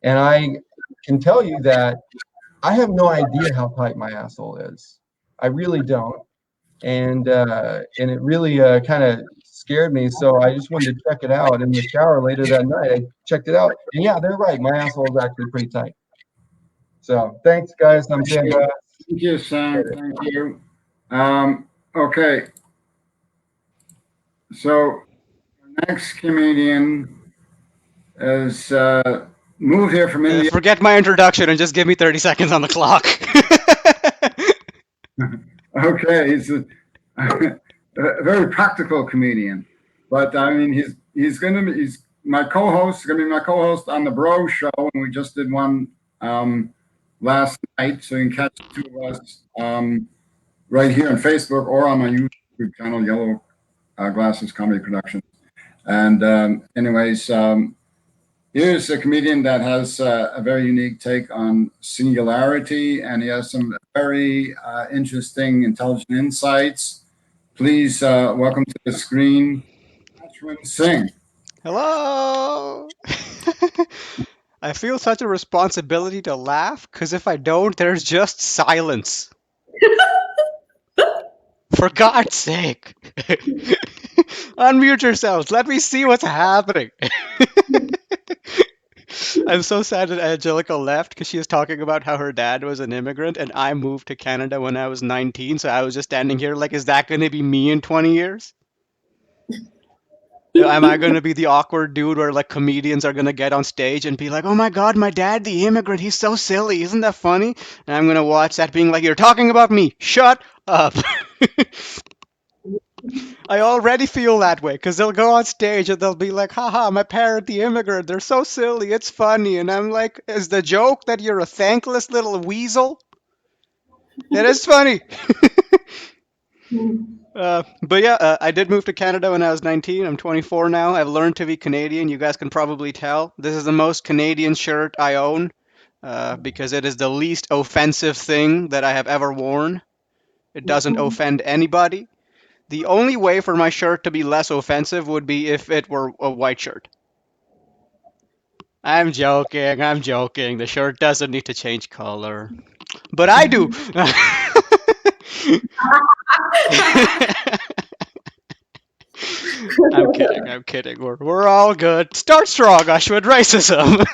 And I can tell you that I have no idea how tight my asshole is. I really don't. And it really kind of scared me. So I just wanted to check it out. In the shower later that night, I checked it out. And yeah, they're right. My asshole is actually pretty tight. So thanks, guys. I'm saying, thank you, Sam. Thank you. Okay. So next comedian is moved here from India. Forget my introduction and just give me 30 seconds on the clock. Okay, he's a very practical comedian, but I mean, he's my co-host. Going to be my co-host on the Bro Show, and we just did one last night, so you can catch the two of us right here on Facebook or on my YouTube channel, Yellow Glasses Comedy Productions. And anyways, here's a comedian that has a very unique take on singularity, and he has some very interesting, intelligent insights. Please welcome to the screen, Ashwin Singh. Hello. I feel such a responsibility to laugh, because if I don't, there's just silence. For God's sake. Unmute yourselves. Let me see what's happening. I'm so sad that Angelica left because she was talking about how her dad was an immigrant and I moved to Canada when I was 19. So I was just standing here like, is that going to be me in 20 years? Am I going to be the awkward dude where like comedians are going to get on stage and be like, oh my God, my dad, the immigrant, he's so silly. Isn't that funny? And I'm going to watch that being like, you're talking about me. Shut up. I already feel that way because they'll go on stage and they'll be like, haha, my parent, the immigrant, they're so silly. It's funny. And I'm like, is the joke that you're a thankless little weasel? It is funny. But yeah, I did move to Canada when I was 19. I'm 24 now. I've learned to be Canadian. You guys can probably tell. This is the most Canadian shirt I own because it is the least offensive thing that I have ever worn. It doesn't offend anybody. The only way for my shirt to be less offensive would be if it were a white shirt. I'm joking. I'm joking. The shirt doesn't need to change color. But I do. I'm kidding. I'm kidding. We're all good. Start strong, Ashwin. Racism.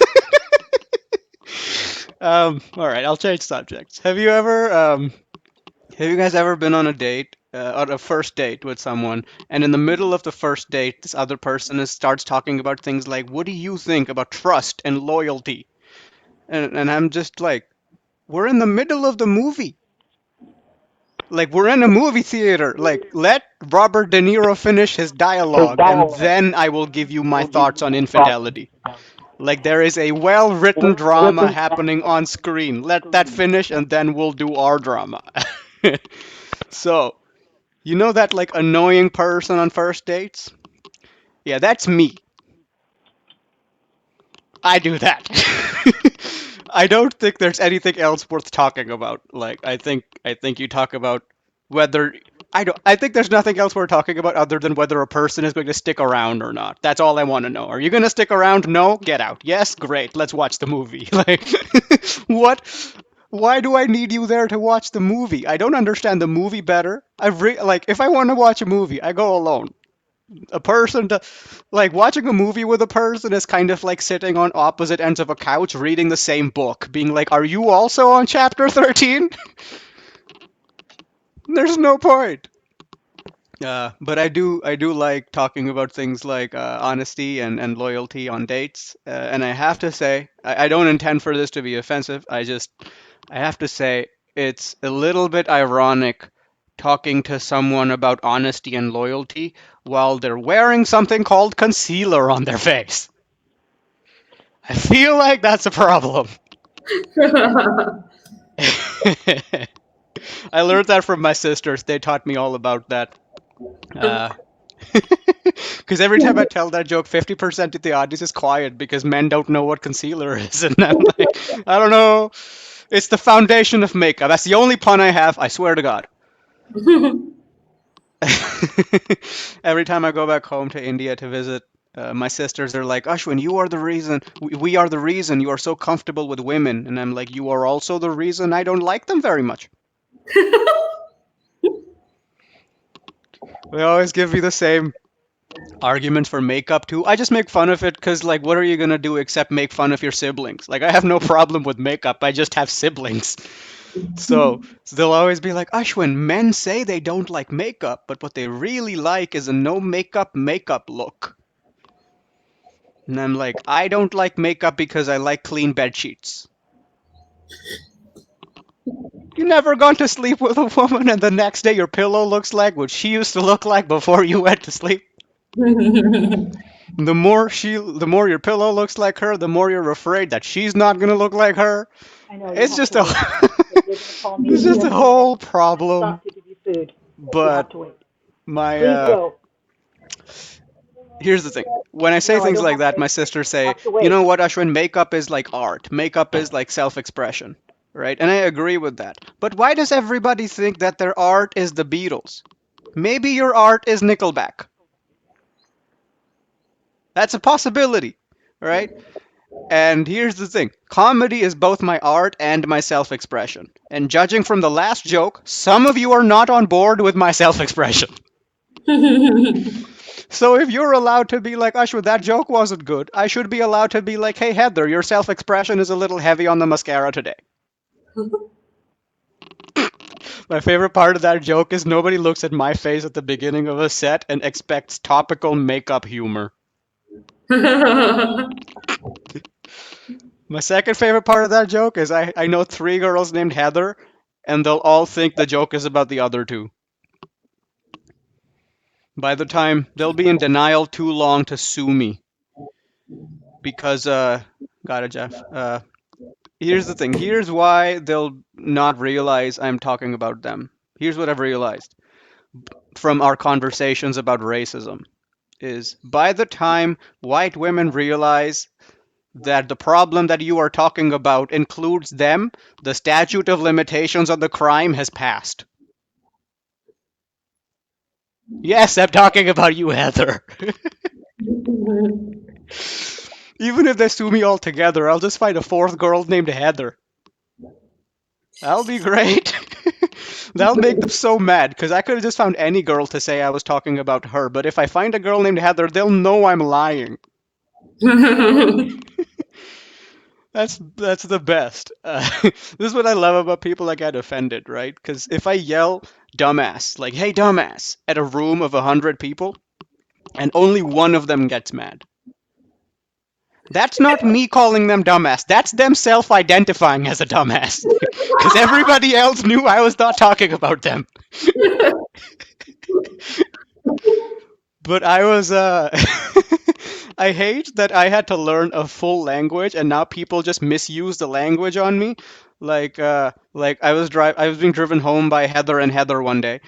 All right. I'll change subjects. Have you guys ever been on a date, on a first date with someone, and in the middle of the first date, this other person starts talking about things like, "What do you think about trust and loyalty?" And I'm just like, we're in the middle of the movie. Like, we're in a movie theater. Like, let Robert De Niro finish his dialogue, and then I will give you my thoughts on infidelity. Like, there is a well-written drama happening on screen. Let that finish, and then we'll do our drama. So, you know that, like, annoying person on first dates? Yeah, that's me. I do that. I don't think there's anything else worth talking about. Like, I think you talk about whether I think there's nothing else we're talking about other than whether a person is going to stick around or not. That's all I want to know. Are you going to stick around? No? Get out. Yes? Great. Let's watch the movie. Like, what? Why do I need you there to watch the movie? I don't understand the movie better. Like, if I want to watch a movie, I go alone. Like, watching a movie with a person is kind of like sitting on opposite ends of a couch reading the same book, being like, "Are you also on chapter 13?" There's no point. But I do like talking about things like honesty and loyalty on dates. And I have to say, I don't intend for this to be offensive. I have to say it's a little bit ironic talking to someone about honesty and loyalty while they're wearing something called concealer on their face. I feel like that's a problem. I learned that from my sisters. They taught me all about that. Because every time I tell that joke, 50% of the audience is quiet because men don't know what concealer is. And I'm like, I don't know. It's the foundation of makeup. That's the only pun I have, I swear to God. Every time I go back home to India to visit, my sisters are like, "Ashwin, you are the reason, we are the reason you are so comfortable with women." And I'm like, "You are also the reason I don't like them very much." They always give me the same argument for makeup too. I just make fun of it because, like, what are you gonna do except make fun of your siblings? Like, I have no problem with makeup. I just have siblings. So they'll always be like, "Ashwin, men say they don't like makeup, but what they really like is a no makeup look." And I'm like, I don't like makeup because I like clean bed sheets. You never gone to sleep with a woman and the next day your pillow looks like what she used to look like before you went to sleep? The more your pillow looks like her, the more you're afraid that she's not gonna look like her. I know. It's just a it's just a whole problem. But my here's the thing. When I say things like that, my sisters say, "You know what, Ashwin? Makeup is like art. Makeup is like self-expression." Right? And I agree with that. But why does everybody think that their art is the Beatles? Maybe your art is Nickelback. That's a possibility, right? And here's the thing. Comedy is both my art and my self-expression. And judging from the last joke, some of you are not on board with my self-expression. So if you're allowed to be like, "Ashwin, that joke wasn't good," I should be allowed to be like, "Hey, Heather, your self-expression is a little heavy on the mascara today." My favorite part of that joke is nobody looks at my face at the beginning of a set and expects topical makeup humor. My second favorite part of that joke is I know 3 girls named Heather, and they'll all think the joke is about the other 2. By the time, they'll be in denial too long to sue me. Because, got it, Jeff. Here's the thing. Here's why they'll not realize I'm talking about them. Here's what I've realized from our conversations about racism is by the time white women realize that the problem that you are talking about includes them, the statute of limitations on the crime has passed. Yes, I'm talking about you, Heather. Even if they sue me all together, I'll just find a fourth girl named Heather. That'll be great. That'll make them so mad, because I could have just found any girl to say I was talking about her, but if I find a girl named Heather, they'll know I'm lying. That's the best. This is what I love about people that get offended, right? Because if I yell dumbass, like, hey, dumbass, at a room of 100 people, and only one of them gets mad, that's not me calling them dumbass. That's them self-identifying as a dumbass. Because everybody else knew I was not talking about them. But I was, I hate that I had to learn a full language and now people just misuse the language on me. Like I was being driven home by Heather and Heather one day,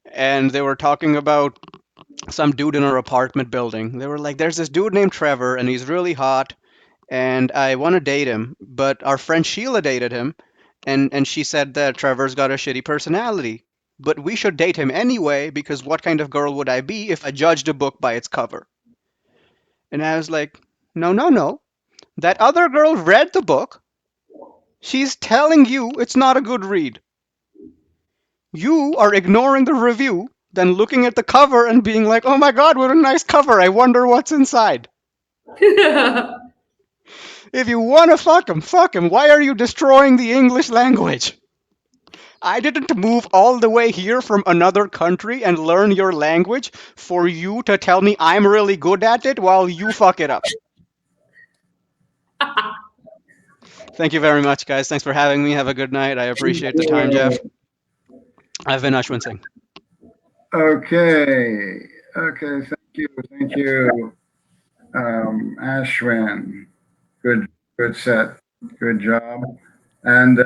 and they were talking about some dude in our apartment building. They were like, "There's this dude named Trevor, and he's really hot, and I want to date him, but our friend Sheila dated him, and she said that Trevor's got a shitty personality. But we should date him anyway because what kind of girl would I be if I judged a book by its cover?" And I was like, "No, no, no. That other girl read the book. She's telling you it's not a good read. You are ignoring the review, then looking at the cover and being like, oh my god, what a nice cover. I wonder what's inside." If you want to fuck him, fuck him. Why are you destroying the English language? I didn't move all the way here from another country and learn your language for you to tell me I'm really good at it while you fuck it up. Thank you very much, guys. Thanks for having me. Have a good night. I appreciate the time, Jeff. I've been Ashwin Singh. Okay. Okay. Thank you. Ashwin. Good set. Good job. And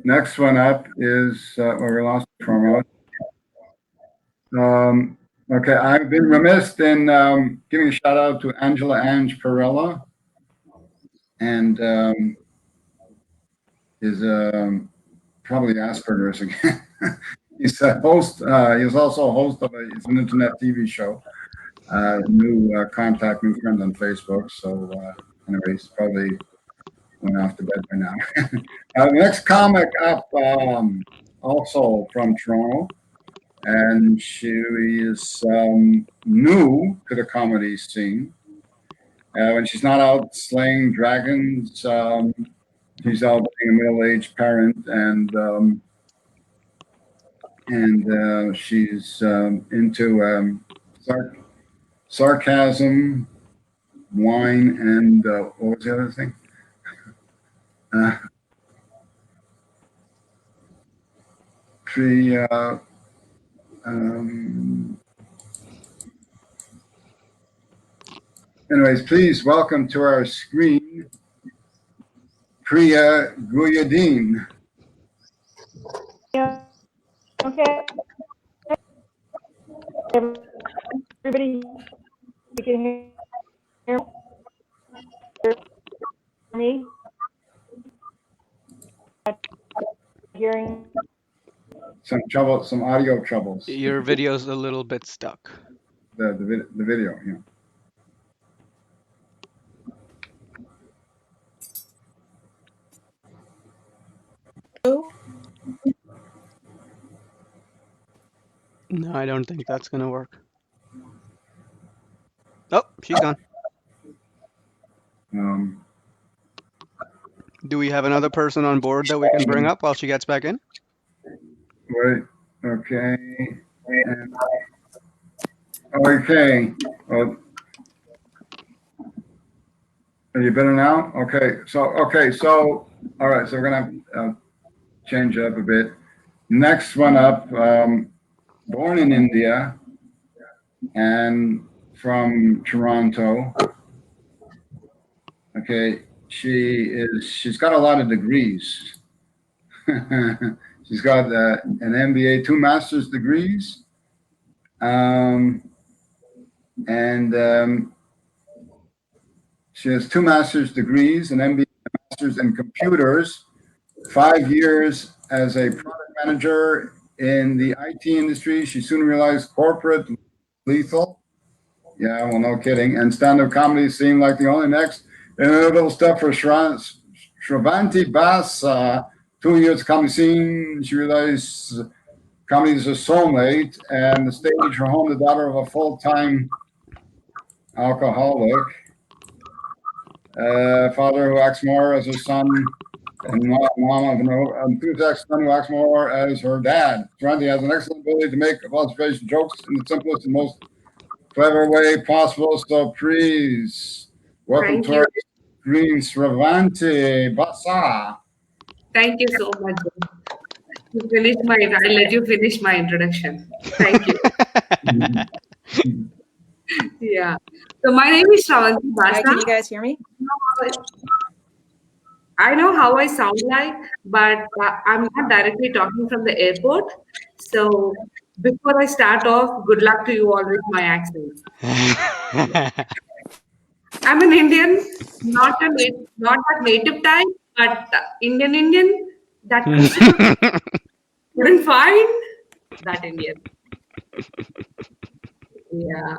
next one up is, well, we lost it from us. Okay, I've been remiss in giving a shout out to Angela Ange Perella, and is probably Asperger's again. He's a host. He's also a host of it's an internet TV show. New contact, new friend on Facebook. So, anyways, probably went off to bed by now. The next comic up, also from Toronto, and she is new to the comedy scene. When she's not out slaying dragons, she's out being a middle-aged parent, and she's into sarcasm, wine, and what was the other thing? Anyways, please welcome to our screen, Priya Guyadeen. Yeah. Okay. Everybody, you can hear me? Hearing Some audio troubles. Your video's a little bit stuck. The video, yeah. No, I don't think that's gonna work. Oh, she's gone. Do we have another person on board that we can bring up while she gets back in? Wait, okay. And, okay. Well, are you better now? Okay. So, all right. So we're gonna change it up a bit. Next one up, born in India and from Toronto. Okay, she's got a lot of degrees. She's got an MBA, 2 master's degrees, and she has 2 master's degrees, an MBA, master's in computers, 5 years as a product manager in the IT industry. She soon realized corporate lethal. Yeah, well, no kidding. And stand-up comedy seemed like the only next inevitable step for Shravanti Bass. 2 years comedy scene, she realized comedy is a soulmate, and the stage her home, the daughter of a full-time alcoholic, father who acts more as her son, and mom of an enthusiastic son who acts more as her dad. Shravanti has an excellent ability to make observation jokes in the simplest and most clever way possible. So please welcome Thank to you. our green Shravanti Basa. Thank you so much. I'll let you finish my introduction. Thank you. Yeah. So my name is Shravanti Hi, can you Basa. guys hear me? I know how I sound like, but I'm not directly talking from the airport. So before I start off, good luck to you all with my accent. I'm an Indian, not that native type, but Indian that couldn't find that Indian. Yeah.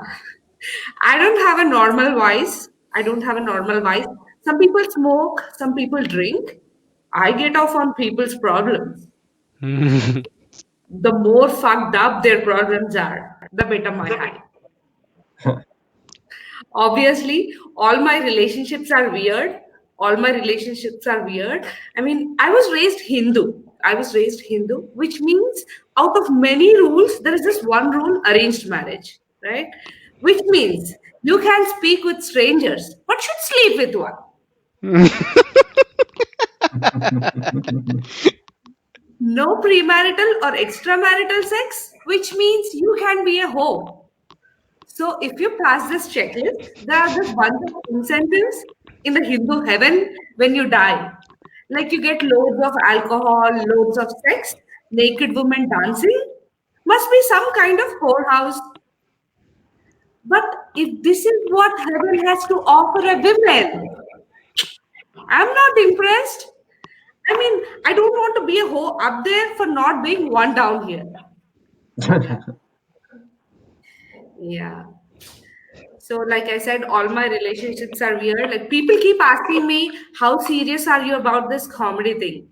I don't have a normal voice. I don't have a normal voice. Some people smoke, some people drink. I get off on people's problems. The more fucked up their problems are, the better my high. Obviously, all my relationships are weird. All my relationships are weird. I mean, I was raised Hindu. Which means out of many rules, there is this one rule, arranged marriage, right? Which means you can speak with strangers, but should sleep with one. No premarital or extramarital sex, which means you can be a hoe. So if you pass this checklist, there are this bunch of incentives in the Hindu heaven when you die. Like you get loads of alcohol, loads of sex, naked women dancing. Must be some kind of whorehouse. But if this is what heaven has to offer a women, I'm not impressed. I mean, I don't want to be a hoe up there for not being one down here. Yeah. So, like I said, all my relationships are weird. Like, people keep asking me, how serious are you about this comedy thing?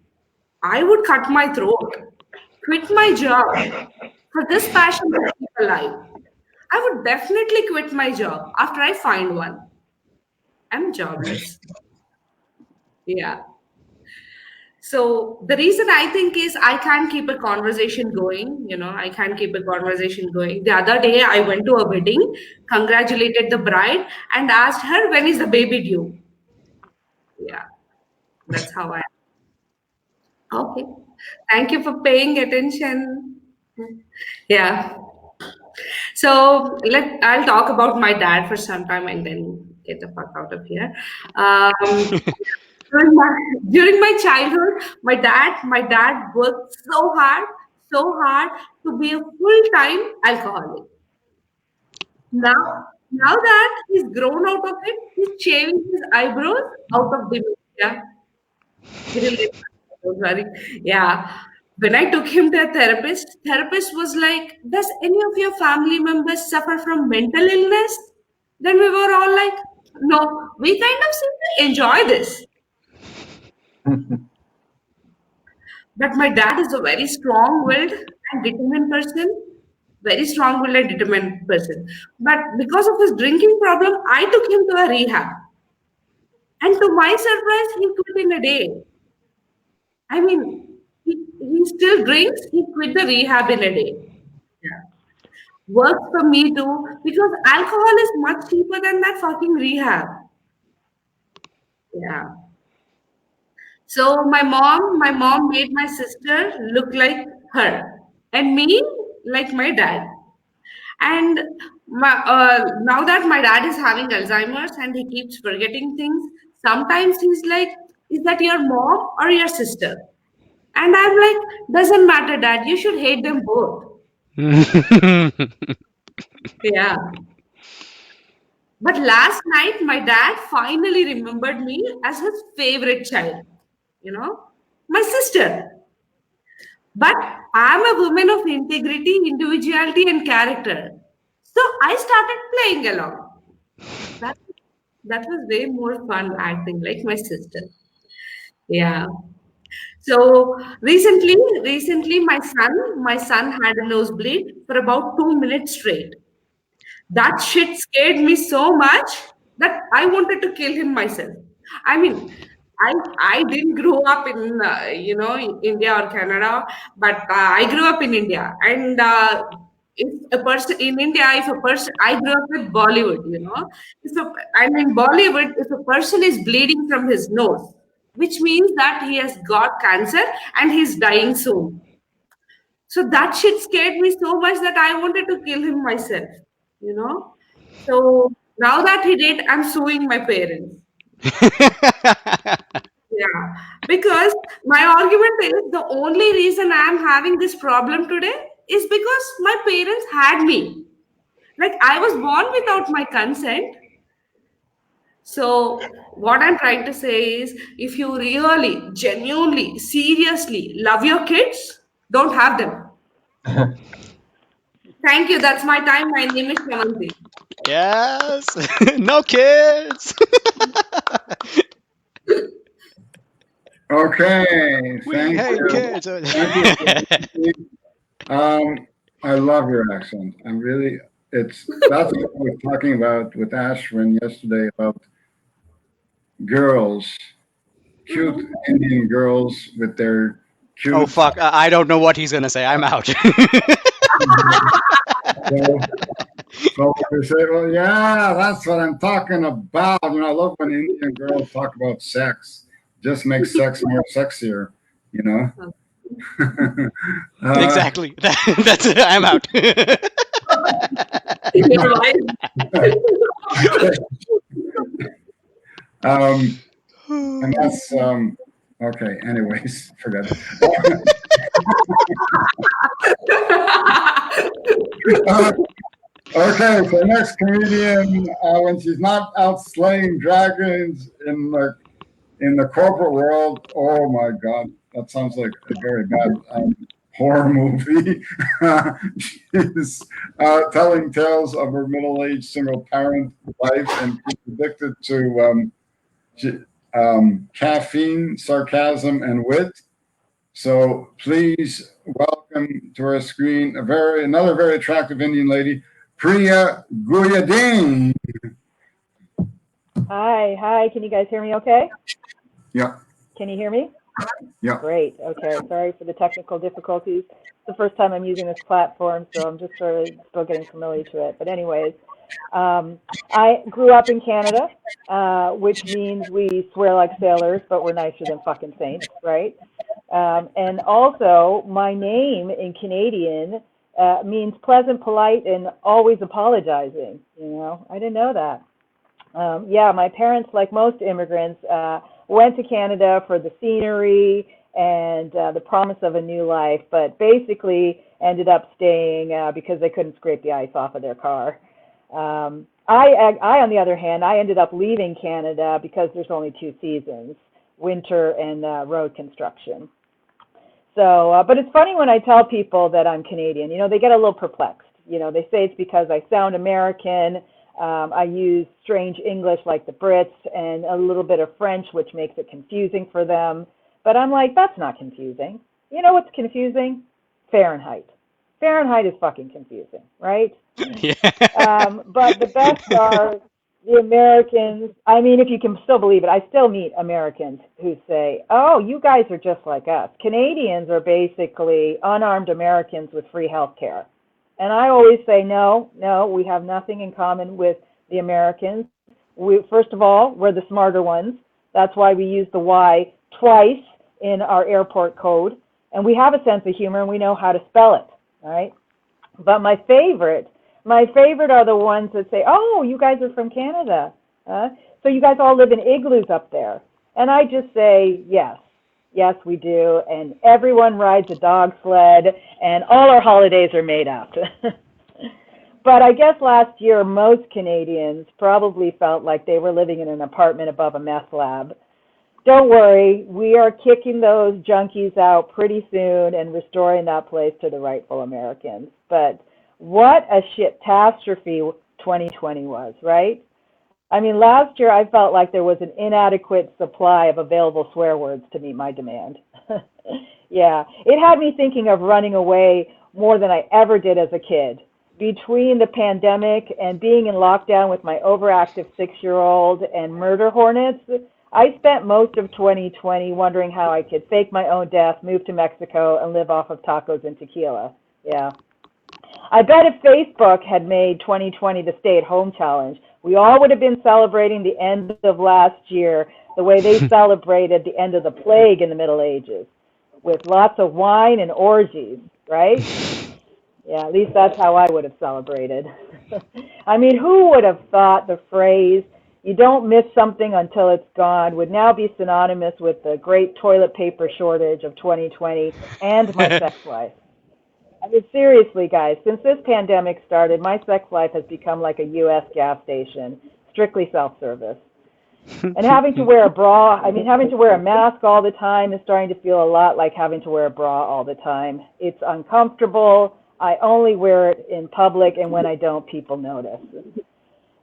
I would cut my throat, quit my job for this passion to keep alive. I would definitely quit my job after I find one. I'm jobless. Yeah. So the reason I think is I can't keep a conversation going. I can't keep a conversation going. The other day I went to a wedding, congratulated the bride, and asked her, when is the baby due? Yeah, that's how I. Okay. Thank you for paying attention. Yeah. So I'll talk about my dad for some time and then get the fuck out of here. During my childhood, my dad worked so hard to be a full-time alcoholic. Now that he's grown out of it, he's shaving his eyebrows out of dementia. Sorry. Yeah. When I took him to a therapist was like, does any of your family members suffer from mental illness? Then we were all like, no, we kind of seem to enjoy this. But my dad is a very strong-willed and determined person. Very strong-willed and determined person. But because of his drinking problem, I took him to a rehab. And to my surprise, he quit in a day. I mean, he still drinks, he quit the rehab in a day. Yeah. Works for me too, because alcohol is much cheaper than that fucking rehab. Yeah. So my mom made my sister look like her, and me like my dad. And now that my dad is having Alzheimer's and he keeps forgetting things, sometimes he's like, "Is that your mom or your sister?" And I'm like, "Doesn't matter, Dad. You should hate them both." Yeah. But last night, my dad finally remembered me as his favorite child. My sister. But I'm a woman of integrity, individuality, and character. So I started playing along. That, that was way more fun acting like my sister. Yeah. So recently, my son had a nosebleed for about 2 minutes straight. That shit scared me so much that I wanted to kill him myself. I mean, I didn't grow up in in India or Canada, but I grew up in India, and if a person in India, if a person I grew up with Bollywood, if a, I mean Bollywood, if a person is bleeding from his nose, which means that he has got cancer and he's dying soon. So that shit scared me so much that I wanted to kill him myself, you know. So now that he did, I'm suing my parents. Yeah, because my argument is the only reason I'm having this problem today is because my parents had me. Like I was born without my consent. So what I'm trying to say is if you really, genuinely, seriously love your kids, don't have them. Thank you. That's my time. My name is Shamanti. Yes. No kids. Okay, We thank hate you. kids. Thank you. I love your accent. I'm really, that's what we were talking about with Ashwin yesterday about girls, cute Mhm. Indian girls with their Oh cute. fuck! I don't know what he's gonna say. I'm out. So, so they say, well, yeah, that's what I'm talking about. I love when Indian girls talk about sex. Just makes sex more sexier, you know. uh, Exactly. That's it. I'm out. You're right. um, and that's okay. Anyways, forget it. Okay, so next comedian, when she's not out slaying dragons in the corporate world, oh my God, that sounds like a very bad horror movie. She's telling tales of her middle-aged single parent life, and she's addicted to caffeine, sarcasm, and wit. So please welcome to our screen another very attractive Indian lady, Priya Guyadeen. Hi. Can you guys hear me okay? Yeah, Can you hear me? yeah. Great. Okay. Sorry for the technical difficulties. It's the first time I'm using this platform, so I'm just sort of still getting familiar to it. But anyways, I grew up in Canada, which means we swear like sailors, but we're nicer than fucking saints, right? And also, my name in Canadian means pleasant, polite, and always apologizing. I didn't know that. Yeah, my parents, like most immigrants, went to Canada for the scenery and the promise of a new life, but basically ended up staying because they couldn't scrape the ice off of their car. On the other hand, I ended up leaving Canada because there's only two seasons, winter and road construction. So, but it's funny when I tell people that I'm Canadian, they get a little perplexed. They say it's because I sound American. I use strange English like the Brits and a little bit of French, which makes it confusing for them. But I'm like, that's not confusing. You know what's confusing? Fahrenheit. Fahrenheit is fucking confusing, right? Yeah. But the best are the Americans. I mean, if you can still believe it, I still meet Americans who say, oh, you guys are just like us. Canadians are basically unarmed Americans with free health care. And I always say, no, we have nothing in common with the Americans. First of all, we're the smarter ones. That's why we use the Y twice in our airport code. And we have a sense of humor and we know how to spell it, right? But my favorite are the ones that say, oh, you guys are from Canada. So you guys all live in igloos up there. And I just say, yes, we do. And everyone rides a dog sled and all our holidays are made up. But I guess last year, most Canadians probably felt like they were living in an apartment above a meth lab. don't worry, we are kicking those junkies out pretty soon and restoring that place to the rightful Americans. But what a shit-tastrophe 2020 was, right? I mean, last year I felt like there was an inadequate supply of available swear words to meet my demand. Yeah, it had me thinking of running away more than I ever did as a kid. Between the pandemic and being in lockdown with my overactive 6-year-old and murder hornets, I spent most of 2020 wondering how I could fake my own death, move to Mexico, and live off of tacos and tequila. Yeah. I bet if Facebook had made 2020 the stay-at-home challenge, we all would have been celebrating the end of last year the way they celebrated the end of the plague in the Middle Ages, with lots of wine and orgies, right? Yeah, at least that's how I would have celebrated. I mean, who would have thought the phrase, "you don't miss something until it's gone," would now be synonymous with the great toilet paper shortage of 2020 and my sex life. I mean, seriously, guys, since this pandemic started, my sex life has become like a U.S. gas station, strictly self-service. And having to wear a mask all the time is starting to feel a lot like having to wear a bra all the time. It's uncomfortable. I only wear it in public, and when I don't, people notice.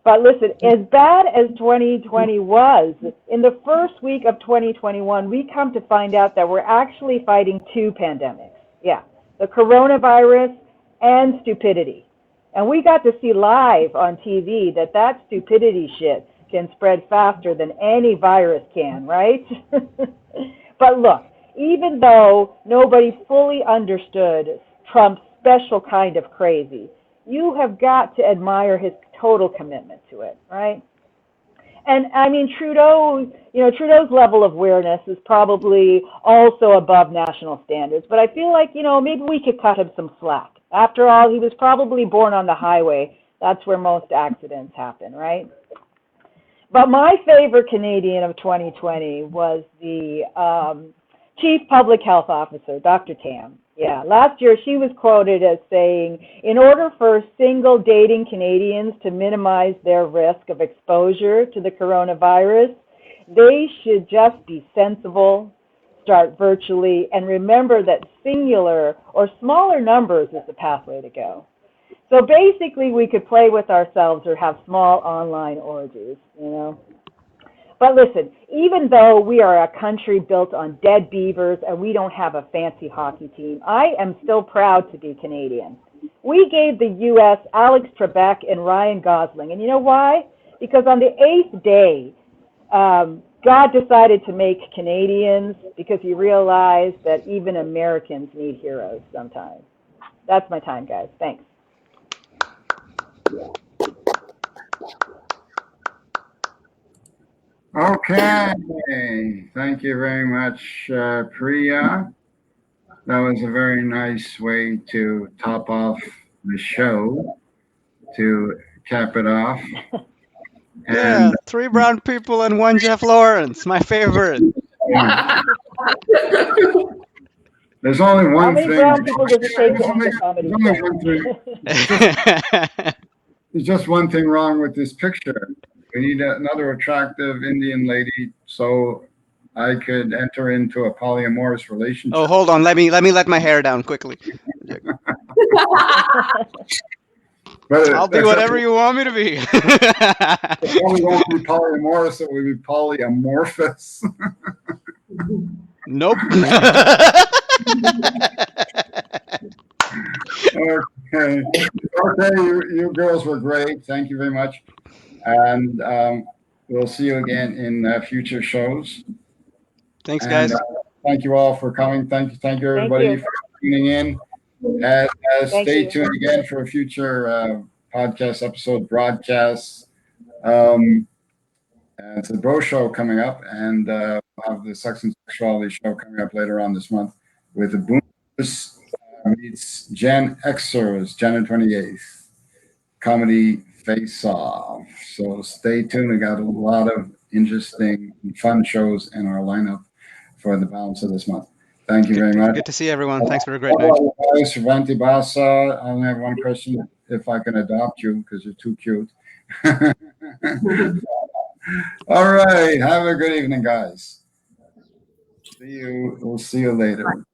But listen, as bad as 2020 was, in the first week of 2021, we come to find out that we're actually fighting two pandemics. Yeah, the coronavirus and stupidity. And we got to see live on TV that stupidity shit can spread faster than any virus can, right? But look, even though nobody fully understood Trump's special kind of crazy, you have got to admire his total commitment to it, right? And I mean, Trudeau's level of awareness is probably also above national standards, but I feel like, maybe we could cut him some slack. After all, he was probably born on the highway. That's where most accidents happen, right? But my favorite Canadian of 2020 was the Chief Public Health Officer, Dr. Tam. Yeah, last year she was quoted as saying, in order for single dating Canadians to minimize their risk of exposure to the coronavirus, they should just be sensible, start virtually, and remember that singular or smaller numbers is the pathway to go. So basically, we could play with ourselves or have small online orgies, But listen, even though we are a country built on dead beavers and we don't have a fancy hockey team, I am still proud to be Canadian. We gave the U.S. Alex Trebek and Ryan Gosling, and you know why? Because on the 8th day, God decided to make Canadians because he realized that even Americans need heroes sometimes. That's my time, guys. Thanks. Okay, thank you very much, Priya. That was a very nice way to top off the show, to cap it off. Yeah, And 3 brown people and 1 Jeff Lawrence, my favorite. there's only How one many thing. brown people does it take to make a comedy show? There's just one thing wrong with this picture. We need another attractive Indian lady so I could enter into a polyamorous relationship. Oh, hold on. Let me let my hair down quickly. But I'll be whatever you want me to be. It probably won't be polyamorous, it will be polyamorphous. Nope. Okay, you girls were great. Thank you very much. And we'll see you again in future shows. Thanks, guys. And, thank you all for coming. Thank you everybody for tuning in. Stay tuned again for a future podcast episode broadcast. It's a bro show coming up, and we'll have the sex and sexuality show coming up later on this month with the Boomers meets Gen Xers, January 28th. Comedy Face Off. So stay tuned. We got a lot of interesting and fun shows in our lineup for the balance of this month. Thank you very much. Good to see everyone. Thanks for a great night. Vanti Basa. I only have one question. If I can adopt you because you're too cute. All right. Have a good evening, guys. See you. We'll see you later.